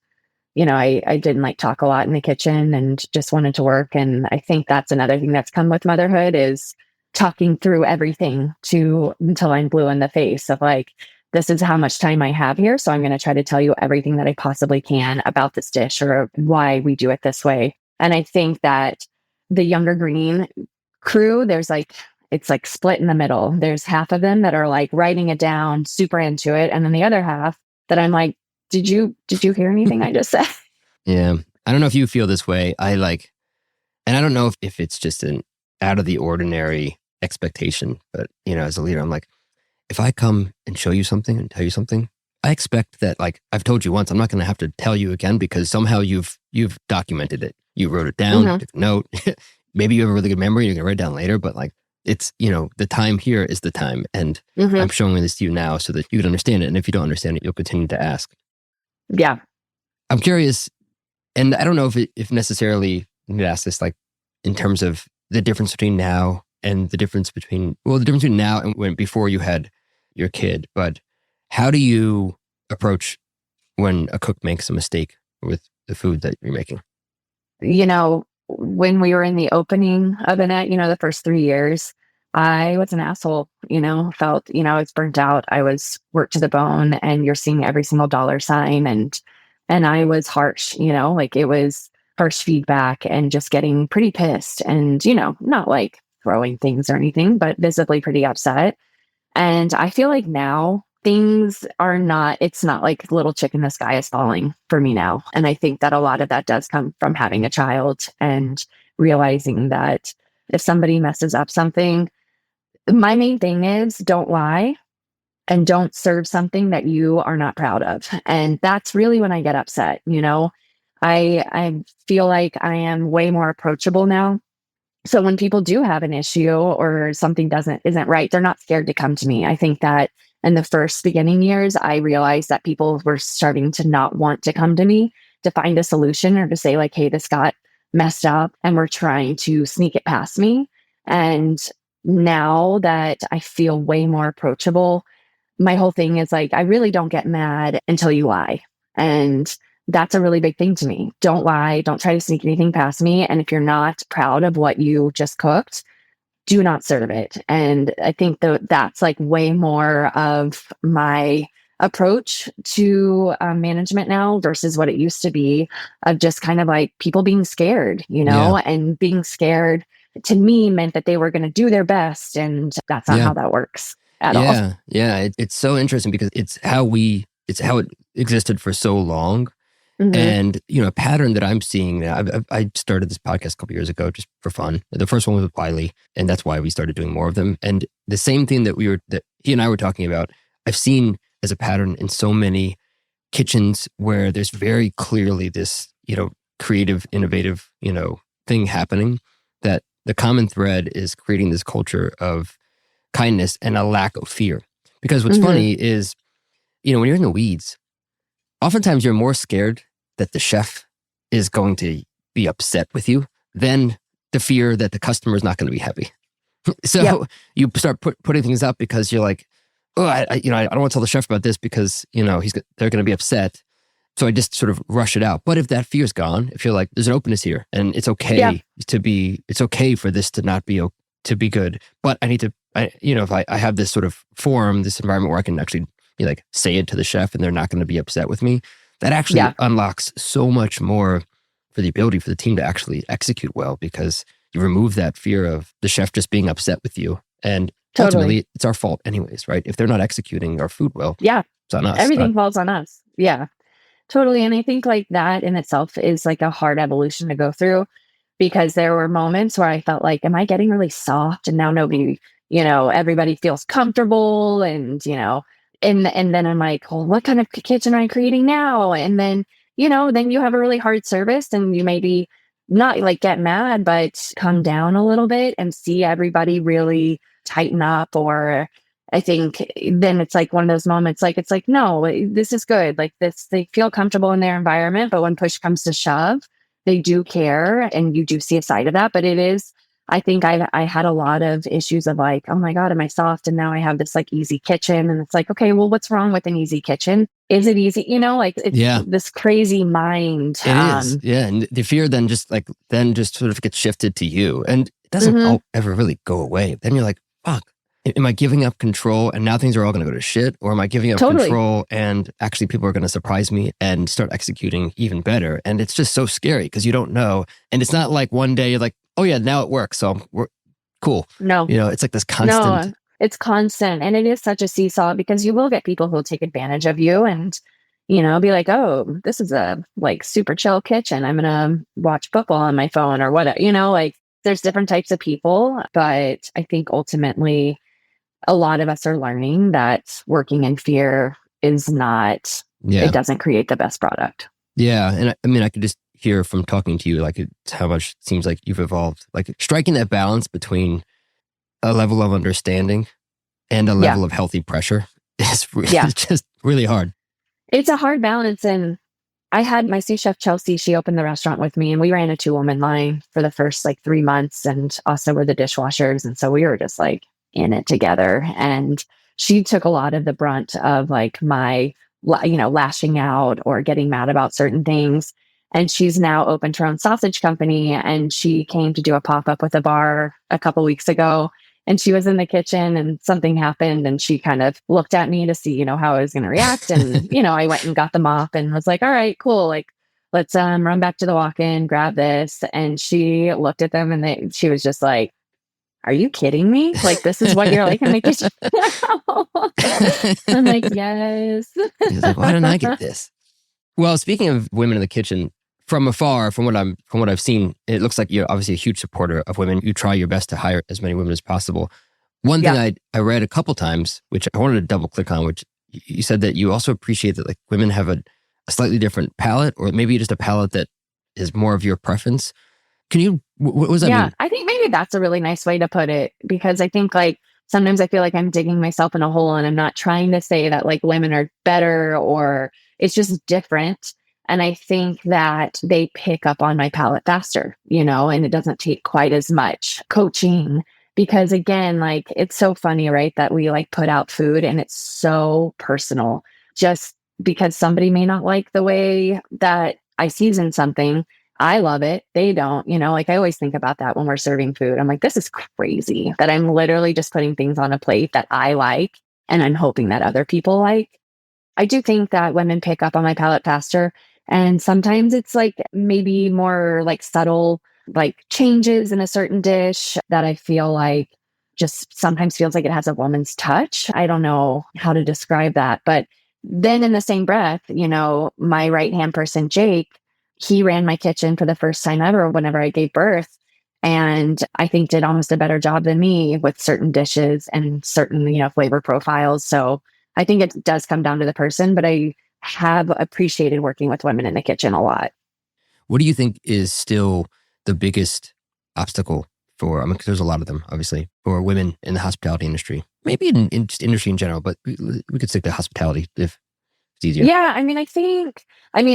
I didn't like talk a lot in the kitchen and just wanted to work. And I think that's another thing that's come with motherhood is talking through everything until I'm blue in the face of like, this is how much time I have here. So I'm going to try to tell you everything that I possibly can about this dish or why we do it this way. And I think that the younger green crew, it's like split in the middle. There's half of them that are like writing it down, super into it. And then the other half that I'm like, did you hear anything I just said? Yeah. I don't know if you feel this way. And I don't know if it's just an out of the ordinary expectation, but as a leader, I'm like, if I come and show you something and tell you something, I expect that, like I've told you once, I'm not going to have to tell you again because somehow you've documented it. You wrote it down, took a note. Maybe you have a really good memory. You're going to write it down later, but like, it's, the time here is the time. And I'm showing this to you now so that you can understand it. And if you don't understand it, you'll continue to ask. Yeah. I'm curious, and I don't know if necessarily you could ask this, like in terms of the difference between now and the difference between now and before you had your kid, but how do you approach when a cook makes a mistake with the food that you're making? when we were in the opening of Annette, the first 3 years, I was an asshole, felt, I was burnt out. I was worked to the bone, and you're seeing every single dollar sign. And I was harsh, like it was harsh feedback and just getting pretty pissed and, not like throwing things or anything, but visibly pretty upset. And I feel like now things are not, it's not like little chicken, the sky is falling for me now. And I think that a lot of that does come from having a child and realizing that if somebody messes up something, my main thing is don't lie and don't serve something that you are not proud of. And that's really when I get upset. I feel like I am way more approachable now. So when people do have an issue or something isn't right, they're not scared to come to me. I think that in the first beginning years, I realized that people were starting to not want to come to me to find a solution or to say like, hey, this got messed up and we're trying to sneak it past me. And now that I feel way more approachable, my whole thing is like, I really don't get mad until you lie. And that's a really big thing to me. Don't lie. Don't try to sneak anything past me. And if you're not proud of what you just cooked, do not serve it. And I think that's like way more of my approach to management now versus what it used to be of just kind of like people being scared, and being scared to me meant that they were going to do their best. And that's not how that works at all. Yeah. It's so interesting because it's how it existed for so long. Mm-hmm. And, a pattern that I'm seeing now, I started this podcast a couple years ago just for fun. The first one was with Wiley, and that's why we started doing more of them. And the same thing that he and I were talking about, I've seen as a pattern in so many kitchens where there's very clearly this, creative, innovative, thing happening, that the common thread is creating this culture of kindness and a lack of fear. Because what's funny is, when you're in the weeds, oftentimes you're more scared that the chef is going to be upset with you than the fear that the customer is not going to be happy. So you start putting things up because you're like, oh, I don't want to tell the chef about this because, they're going to be upset. So I just sort of rush it out. But if that fear's gone, if you're like, there's an openness here and it's okay it's okay for this to not be, to be good. But I need to, if I have this sort of forum, this environment where I can actually say it to the chef and they're not going to be upset with me, that actually unlocks so much more for the ability for the team to actually execute well, because you remove that fear of the chef just being upset with you. And ultimately, it's our fault anyways, right? If they're not executing our food well, it's on us. Everything falls on us. Yeah, totally. And I think like that in itself is like a hard evolution to go through, because there were moments where I felt like, am I getting really soft? And now nobody, everybody feels comfortable and, and then I'm like, well, what kind of kitchen am I creating now? And then, then you have a really hard service and you maybe not like get mad, but come down a little bit and see everybody really tighten up. Or I think then it's like one of those moments, like, it's like, no, this is good. Like this, they feel comfortable in their environment, but when push comes to shove, they do care and you do see a side of that. But it is, I think I had a lot of issues of like, oh my God, am I soft? And now I have this like easy kitchen. And it's like, okay, well, what's wrong with an easy kitchen? Is it easy? It's this crazy mind. It is. Yeah. And the fear then just sort of gets shifted to you. And it doesn't ever really go away. Then you're like, fuck, am I giving up control and now things are all going to go to shit? Or am I giving up control and actually people are going to surprise me and start executing even better? And it's just so scary because you don't know. And it's not like one day you're like, oh yeah, now it works. So we're cool. No. It's like this constant. No, it's constant. And it is such a seesaw because you will get people who will take advantage of you and, be like, oh, this is a like super chill kitchen. I'm going to watch football on my phone or whatever, like there's different types of people. But I think ultimately a lot of us are learning that working in fear is not, it doesn't create the best product. Yeah. And I mean, I could just hear from talking to you, like it's how much it seems like you've evolved, like striking that balance between a level of understanding and a level of healthy pressure is it's just really hard. It's a hard balance. And I had my sous chef, Chelsea, she opened the restaurant with me and we ran a 2-woman line for the first like 3 months and also were the dishwashers. And so we were just like in it together. And she took a lot of the brunt of like my, lashing out or getting mad about certain things. And she's now opened her own sausage company. And she came to do a pop-up with a bar a couple weeks ago. And she was in the kitchen and something happened. And she kind of looked at me to see, how I was going to react. And, I went and got the mop and was like, all right, cool. Like, let's run back to the walk-in, grab this. And she looked at them and she was just like, are you kidding me? Like, this is what you're like in the kitchen. I'm like, yes. He's like, why didn't I get this? Well, speaking of women in the kitchen, from afar, from what I've seen, it looks like you're obviously a huge supporter of women. You try your best to hire as many women as possible. One thing I read a couple times, which I wanted to double click on, which you said that you also appreciate that like women have a slightly different palate, or maybe just a palate that is more of your preference. Can you, what does that mean? I think maybe that's a really nice way to put it, because I think like sometimes I feel like I'm digging myself in a hole, and I'm not trying to say that like women are better or it's just different. And I think that they pick up on my palate faster, and it doesn't take quite as much coaching, because again, like it's so funny, right? That we like put out food and it's so personal. Just because somebody may not like the way that I season something, I love it. They don't, like I always think about that when we're serving food. I'm like, this is crazy that I'm literally just putting things on a plate that I like and I'm hoping that other people like. I do think that women pick up on my palate faster. And sometimes it's like maybe more like subtle, like changes in a certain dish that I feel like just sometimes feels like it has a woman's touch. I don't know how to describe that. But then in the same breath, my right hand person, Jake, he ran my kitchen for the first time ever whenever I gave birth. And I think did almost a better job than me with certain dishes and certain, flavor profiles. So I think it does come down to the person, but I have appreciated working with women in the kitchen a lot. What do you think is still the biggest obstacle for, because there's a lot of them, obviously, for women in the hospitality industry? Maybe in just industry in general, but we could stick to hospitality if it's easier. Yeah,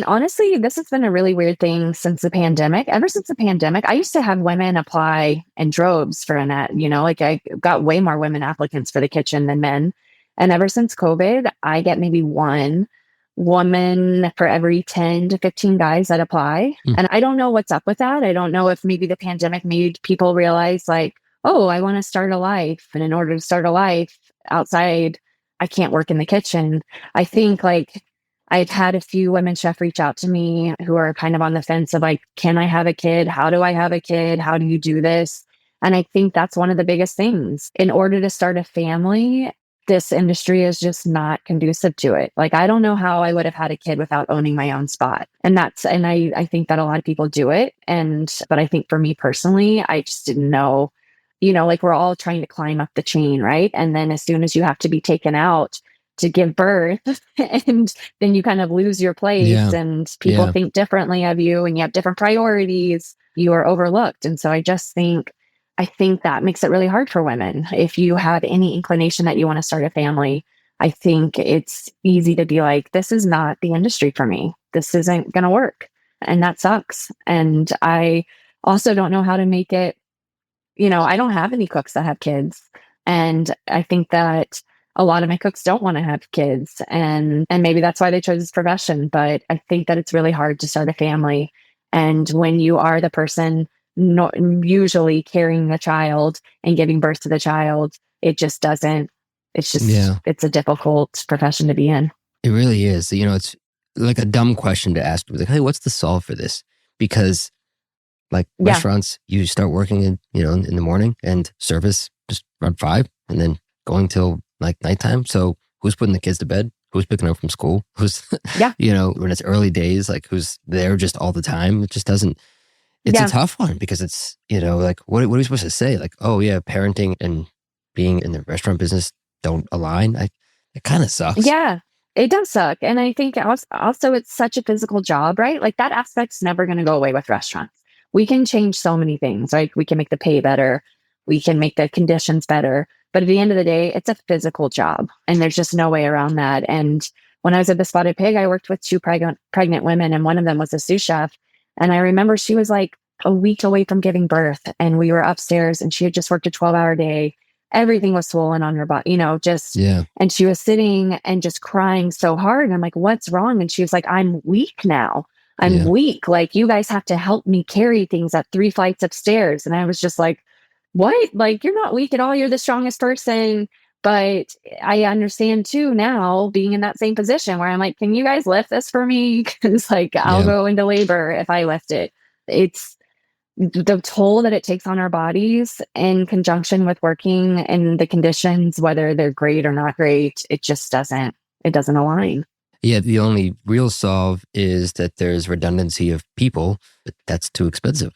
honestly, this has been a really weird thing since the pandemic. Ever since the pandemic, I used to have women apply in droves for Annette, like I got way more women applicants for the kitchen than men. And ever since COVID, I get maybe one woman for every 10 to 15 guys that apply. And I don't know what's up with that. I don't know if maybe the pandemic made people realize like, oh, I want to start a life. And in order to start a life outside, I can't work in the kitchen. I think like I've had a few women chefs reach out to me who are kind of on the fence of like, can I have a kid? How do I have a kid? How do you do this? And I think that's one of the biggest things. In order to start a family, this industry is just not conducive to it. Like, I don't know how I would have had a kid without owning my own spot. And I think that a lot of people do it. But I think for me personally, I just didn't know, like we're all trying to climb up the chain, right? And then as soon as you have to be taken out to give birth, and then you kind of lose your place and people think differently of you and you have different priorities, you are overlooked. And so I think that makes it really hard for women. If you have any inclination that you want to start a family, I think it's easy to be like, this is not the industry for me. This isn't going to work. And that sucks. And I also don't know how to make it, I don't have any cooks that have kids. And I think that a lot of my cooks don't want to have kids. And maybe that's why they chose this profession. But I think that it's really hard to start a family. And when you are the person not usually carrying a child and giving birth to the child, it's a difficult profession to be in. It really is. It's like a dumb question to ask. Like, hey, what's the solve for this? Because like restaurants, you start working in the morning and service just around 5 and then going till like nighttime. So who's putting the kids to bed? Who's picking up from school? Who's, when it's early days, like who's there just all the time? It just doesn't. It's a tough one because it's, like, what are we supposed to say? Like, oh yeah, parenting and being in the restaurant business don't align. It kind of sucks. Yeah, it does suck. And I think also it's such a physical job, right? Like that aspect's never going to go away with restaurants. We can change so many things, right? We can make the pay better. We can make the conditions better. But at the end of the day, it's a physical job and there's just no way around that. And when I was at the Spotted Pig, I worked with 2 pregnant women and one of them was a sous chef. And I remember she was like a week away from giving birth and we were upstairs and she had just worked a 12-hour day. Everything was swollen on her body, and she was sitting and just crying so hard. And I'm like, what's wrong? And she was like, I'm weak now. I'm weak. Like, you guys have to help me carry things up 3 flights of stairs. And I was just like, what? Like, you're not weak at all. You're the strongest person. But I understand too now, being in that same position where I'm like, can you guys lift this for me? Because like, I'll go into labor if I lift it. It's the toll that it takes on our bodies in conjunction with working in the conditions, whether they're great or not great. It just it doesn't align. Yeah, the only real solve is that there's redundancy of people, but that's too expensive.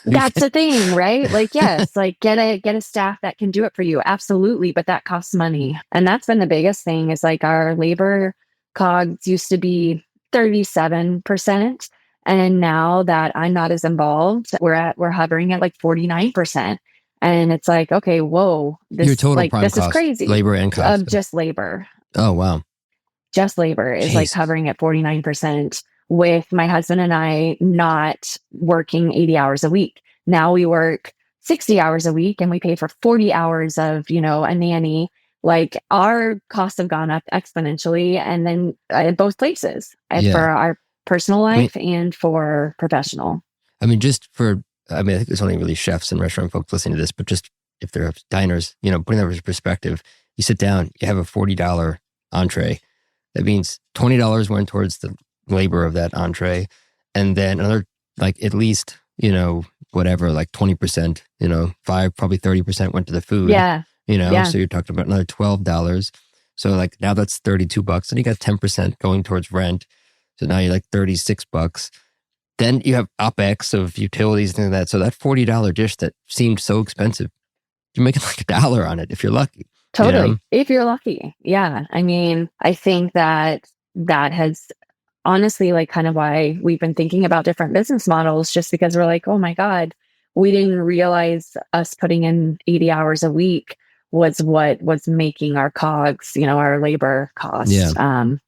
That's the thing, right? Like, yes, like get a staff that can do it for you. Absolutely. But that costs money. And that's been the biggest thing is like our labor COGS used to be 37%. And now that I'm not as involved, we're hovering at like 49%. And it's like, okay, whoa, your total like, prime this cost, is crazy. Labor and cost. Just labor. Oh, wow. Just labor is like hovering at 49%, with my husband and I not working 80 hours a week. Now we work 60 hours a week and we pay for 40 hours of, a nanny. Like, our costs have gone up exponentially, and then in both places for our personal life and for professional. I think there's only really chefs and restaurant folks listening to this, but just if they're diners, putting that in perspective, you sit down, you have a $40 entree. That means $20 went towards the labor of that entree. And then another, like, at least, whatever, like 20%, 5, probably 30% went to the food. Yeah. So you're talking about another $12. So like now that's $32. And you got 10% going towards rent. So now you're like $36. Then you have OpEx of utilities and that. So that $40 dish that seemed so expensive, you're making like $1 on it if you're lucky. Totally. If you're lucky. Yeah. I mean, I think that has honestly, like, kind of why we've been thinking about different business models, just because we're like, oh my God, we didn't realize us putting in 80 hours a week was what was making our COGS, our labor costs,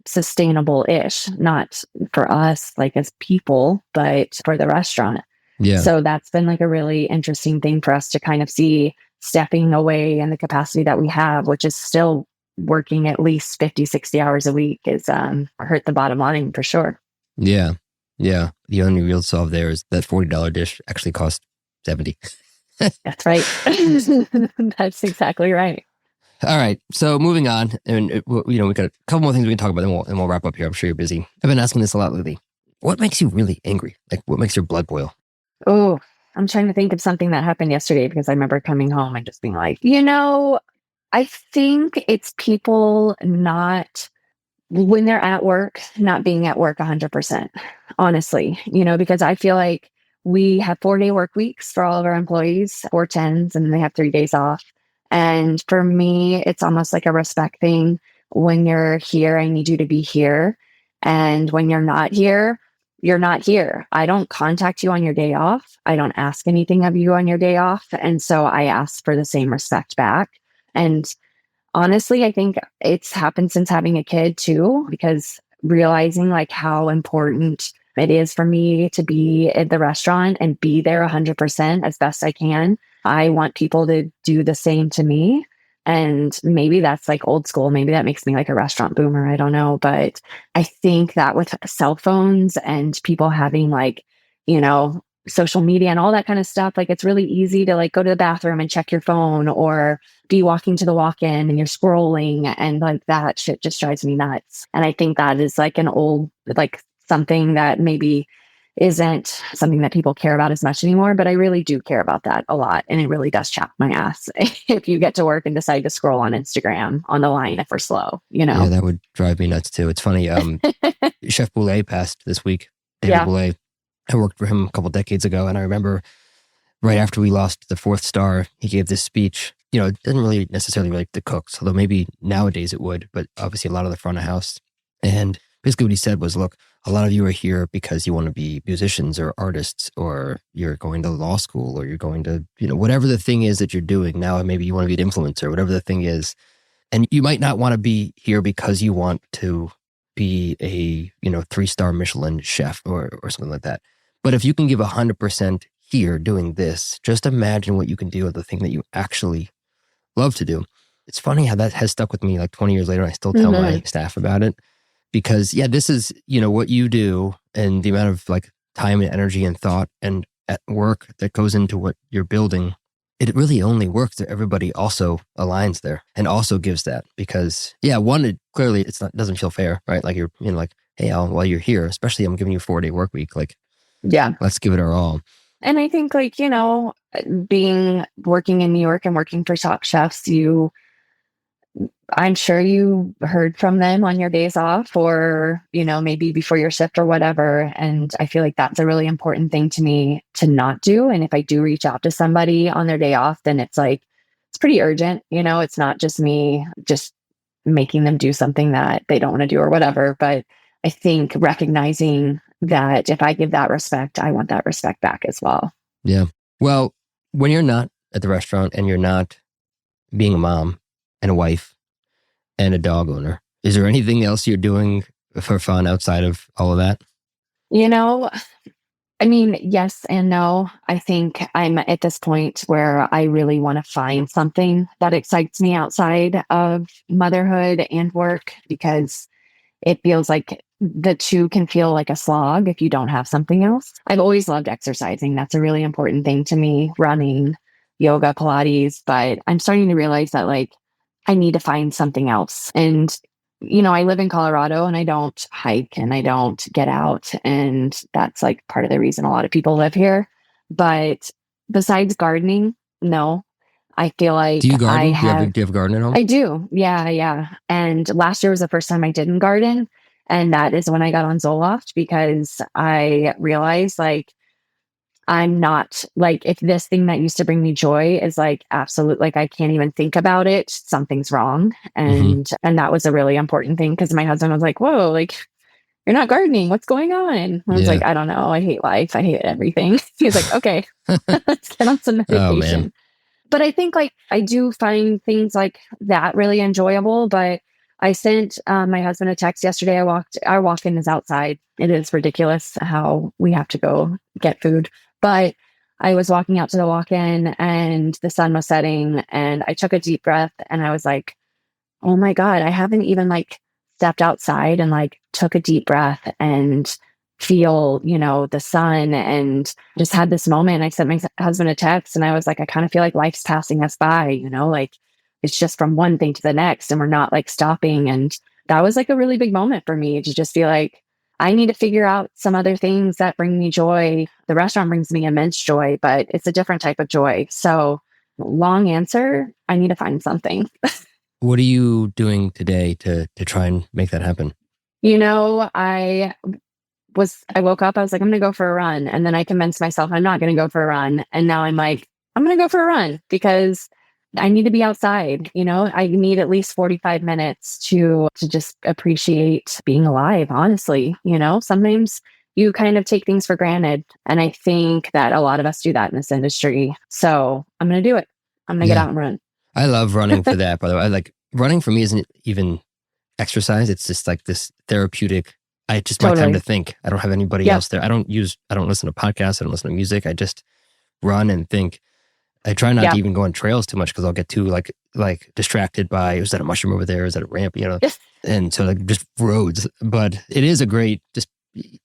sustainable-ish, not for us, like, as people, but for the restaurant. Yeah. So that's been like a really interesting thing for us to kind of see, stepping away in the capacity that we have, which is still working at least 50, 60 hours a week, is hurt the bottom line for sure. Yeah. Yeah. The only real solve there is that $40 dish actually costs $70. That's right. That's exactly right. All right. So moving on, and we got a couple more things we can talk about, and we'll wrap up here. I'm sure you're busy. I've been asking this a lot lately. What makes you really angry? Like, what makes your blood boil? Oh, I'm trying to think of something that happened yesterday, because I remember coming home and just being like, I think it's people when they're at work, not being at work 100%, honestly, because I feel like we have 4-day work weeks for all of our employees, 4/10s, and they have 3 days off. And for me, it's almost like a respect thing. When you're here, I need you to be here. And when you're not here, you're not here. I don't contact you on your day off. I don't ask anything of you on your day off. And so I ask for the same respect back. And honestly, I think it's happened since having a kid too, because realizing like how important it is for me to be at the restaurant and be there 100% as best I can. I want people to do the same to me. And maybe that's like old school. Maybe that makes me like a restaurant boomer. I don't know. But I think that with cell phones and people having like, social media and all that kind of stuff, like, it's really easy to like go to the bathroom and check your phone, or be walking to the walk-in and you're scrolling, and like that shit just drives me nuts. And I think that is like an old, like, something that maybe isn't something that people care about as much anymore, but I really do care about that a lot. And it really does chap my ass if you get to work and decide to scroll on Instagram on the line if we're slow, Yeah, that would drive me nuts too. It's funny. Chef Boulay passed this week. David Boulay. I worked for him a couple decades ago, and I remember right after we lost the 4th star, he gave this speech. It doesn't really necessarily relate to cooks, although maybe nowadays it would, but obviously a lot of the front of house. And basically what he said was, look, a lot of you are here because you want to be musicians or artists, or you're going to law school, or you're going to, whatever the thing is that you're doing. Now maybe you want to be an influencer, whatever the thing is. And you might not want to be here because you want to be a, 3-star Michelin chef or something like that. But if you can give 100% here doing this, just imagine what you can do with the thing that you actually love to do. It's funny how that has stuck with me like 20 years later. I still tell my staff about it. because this is, what you do, and the amount of like time and energy and thought and at work that goes into what you're building. It really only works if everybody also aligns there and also gives that, because clearly doesn't feel fair, right? Like you're, like, hey, while you're here, especially I'm giving you a 4-day work week, like, let's give it our all. And I think like, working in New York and working for top chefs, I'm sure you heard from them on your days off or, maybe before your shift or whatever. And I feel like that's a really important thing to me to not do. And if I do reach out to somebody on their day off, then it's like, it's pretty urgent. It's not just me just making them do something that they don't want to do or whatever. But I think recognizing that if I give that respect, I want that respect back as well. Yeah. Well, when you're not at the restaurant and you're not being a mom and a wife and a dog owner, is there anything else you're doing for fun outside of all of that? I mean, yes and no. I think I'm at this point where I really want to find something that excites me outside of motherhood and work, because it feels like the two can feel like a slog if you don't have something else. I've always loved exercising. That's a really important thing to me, running, yoga, Pilates, but I'm starting to realize that like I need to find something else. And I live in Colorado and I don't hike and I don't get out. And that's like part of the reason a lot of people live here. But besides gardening, no, I feel like do you garden? Do you have a garden at home? I do. Yeah. And last year was the first time I didn't garden. And that is when I got on Zoloft, because I realized like, I'm not like, if this thing that used to bring me joy is like absolute, like I can't even think about it, something's wrong. And that was a really important thing, because my husband was like, whoa, like you're not gardening. What's going on? I was like, I don't know. I hate life. I hate everything. He was like, okay, let's get on some medication. Oh, but I think like I do find things like that really enjoyable. But I sent my husband a text yesterday. Our walk-in is outside. It is ridiculous how we have to go get food. But I was walking out to the walk-in and the sun was setting and I took a deep breath and I was like, oh my God, I haven't even like stepped outside and like took a deep breath and feel, the sun, and just had this moment. I sent my husband a text and I was like, I kind of feel like life's passing us by, like it's just from one thing to the next and we're not like stopping. And that was like a really big moment for me to just feel like I need to figure out some other things that bring me joy. The restaurant brings me immense joy, but it's a different type of joy. So long answer, I need to find something. What are you doing today to try and make that happen? I woke up, I was like, I'm going to go for a run. And then I convinced myself I'm not going to go for a run. And now I'm like, I'm going to go for a run because I need to be outside. I need at least 45 minutes to just appreciate being alive. Honestly, sometimes you kind of take things for granted. And I think that a lot of us do that in this industry. So I'm going to do it. I'm going to get out and run. I love running for that, by the way. Like running for me isn't even exercise. It's just like this therapeutic. I just my time to think. I don't have anybody else there. I don't listen to podcasts. I don't listen to music. I just run and think. I try not to even go on trails too much because I'll get too like distracted by, is that a mushroom over there? Is that a ramp? And so like just roads. But it is a great just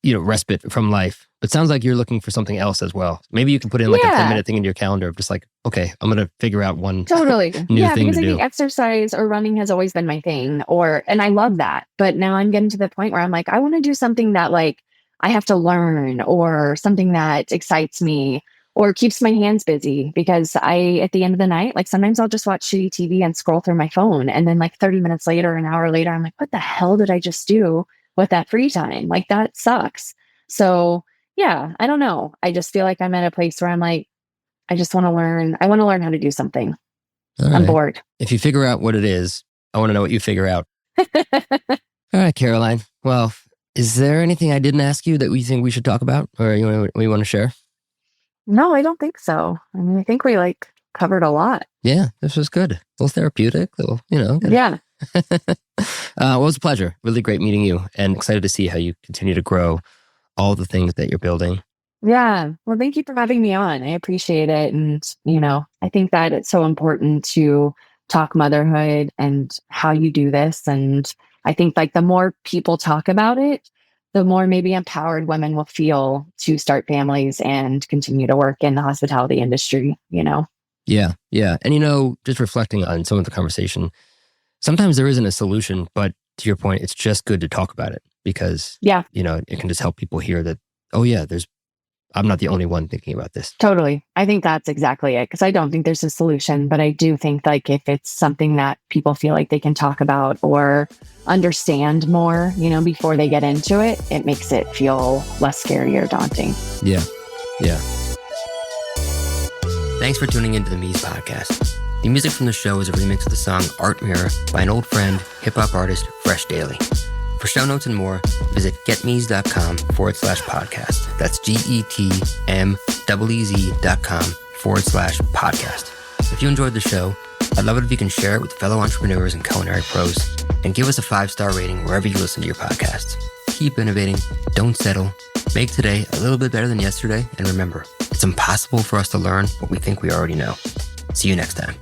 respite from life. It sounds like you're looking for something else as well. Maybe you can put in like a 10-minute thing into your calendar of just like, okay, I'm going to figure out one new thing to do. Because I think exercise or running has always been my thing, and I love that. But now I'm getting to the point where I'm like, I want to do something that like I have to learn, or something that excites me or keeps my hands busy, because at the end of the night, like sometimes I'll just watch shitty TV and scroll through my phone. And then like 30 minutes later, an hour later, I'm like, what the hell did I just do with that free time? Like that sucks. So yeah, I don't know. I just feel like I'm at a place where I'm like, I just want to learn. I want to learn how to do something. I'm bored. If you figure out what it is, I want to know what you figure out. All right, Caroline. Well, is there anything I didn't ask you that we think we should talk about, or we want to share? No, I don't think so. I mean, I think we like covered a lot. Yeah, this was good. A little therapeutic, Yeah. Well, it was a pleasure. Really great meeting you, and excited to see how you continue to grow all the things that you're building. Yeah. Well, thank you for having me on. I appreciate it. And, I think that it's so important to talk motherhood and how you do this. And I think like the more people talk about it, the more maybe empowered women will feel to start families and continue to work in the hospitality industry, you know? Yeah. Yeah. And, just reflecting on some of the conversation, sometimes there isn't a solution, but to your point, it's just good to talk about it because, it can just help people hear that, oh yeah, I'm not the only one thinking about this. Totally. I think that's exactly it. Because I don't think there's a solution, but I do think like if it's something that people feel like they can talk about or understand more, before they get into it, it makes it feel less scary or daunting. Yeah. Yeah. Thanks for tuning into the Mies podcast. The music from the show is a remix of the song Art Mirror by an old friend, hip-hop artist, Fresh Daily. For show notes and more, visit getmees.com/podcast. That's GETMEEZ.com/podcast. If you enjoyed the show, I'd love it if you can share it with fellow entrepreneurs and culinary pros and give us a 5-star rating wherever you listen to your podcasts. Keep innovating. Don't settle. Make today a little bit better than yesterday. And remember, it's impossible for us to learn what we think we already know. See you next time.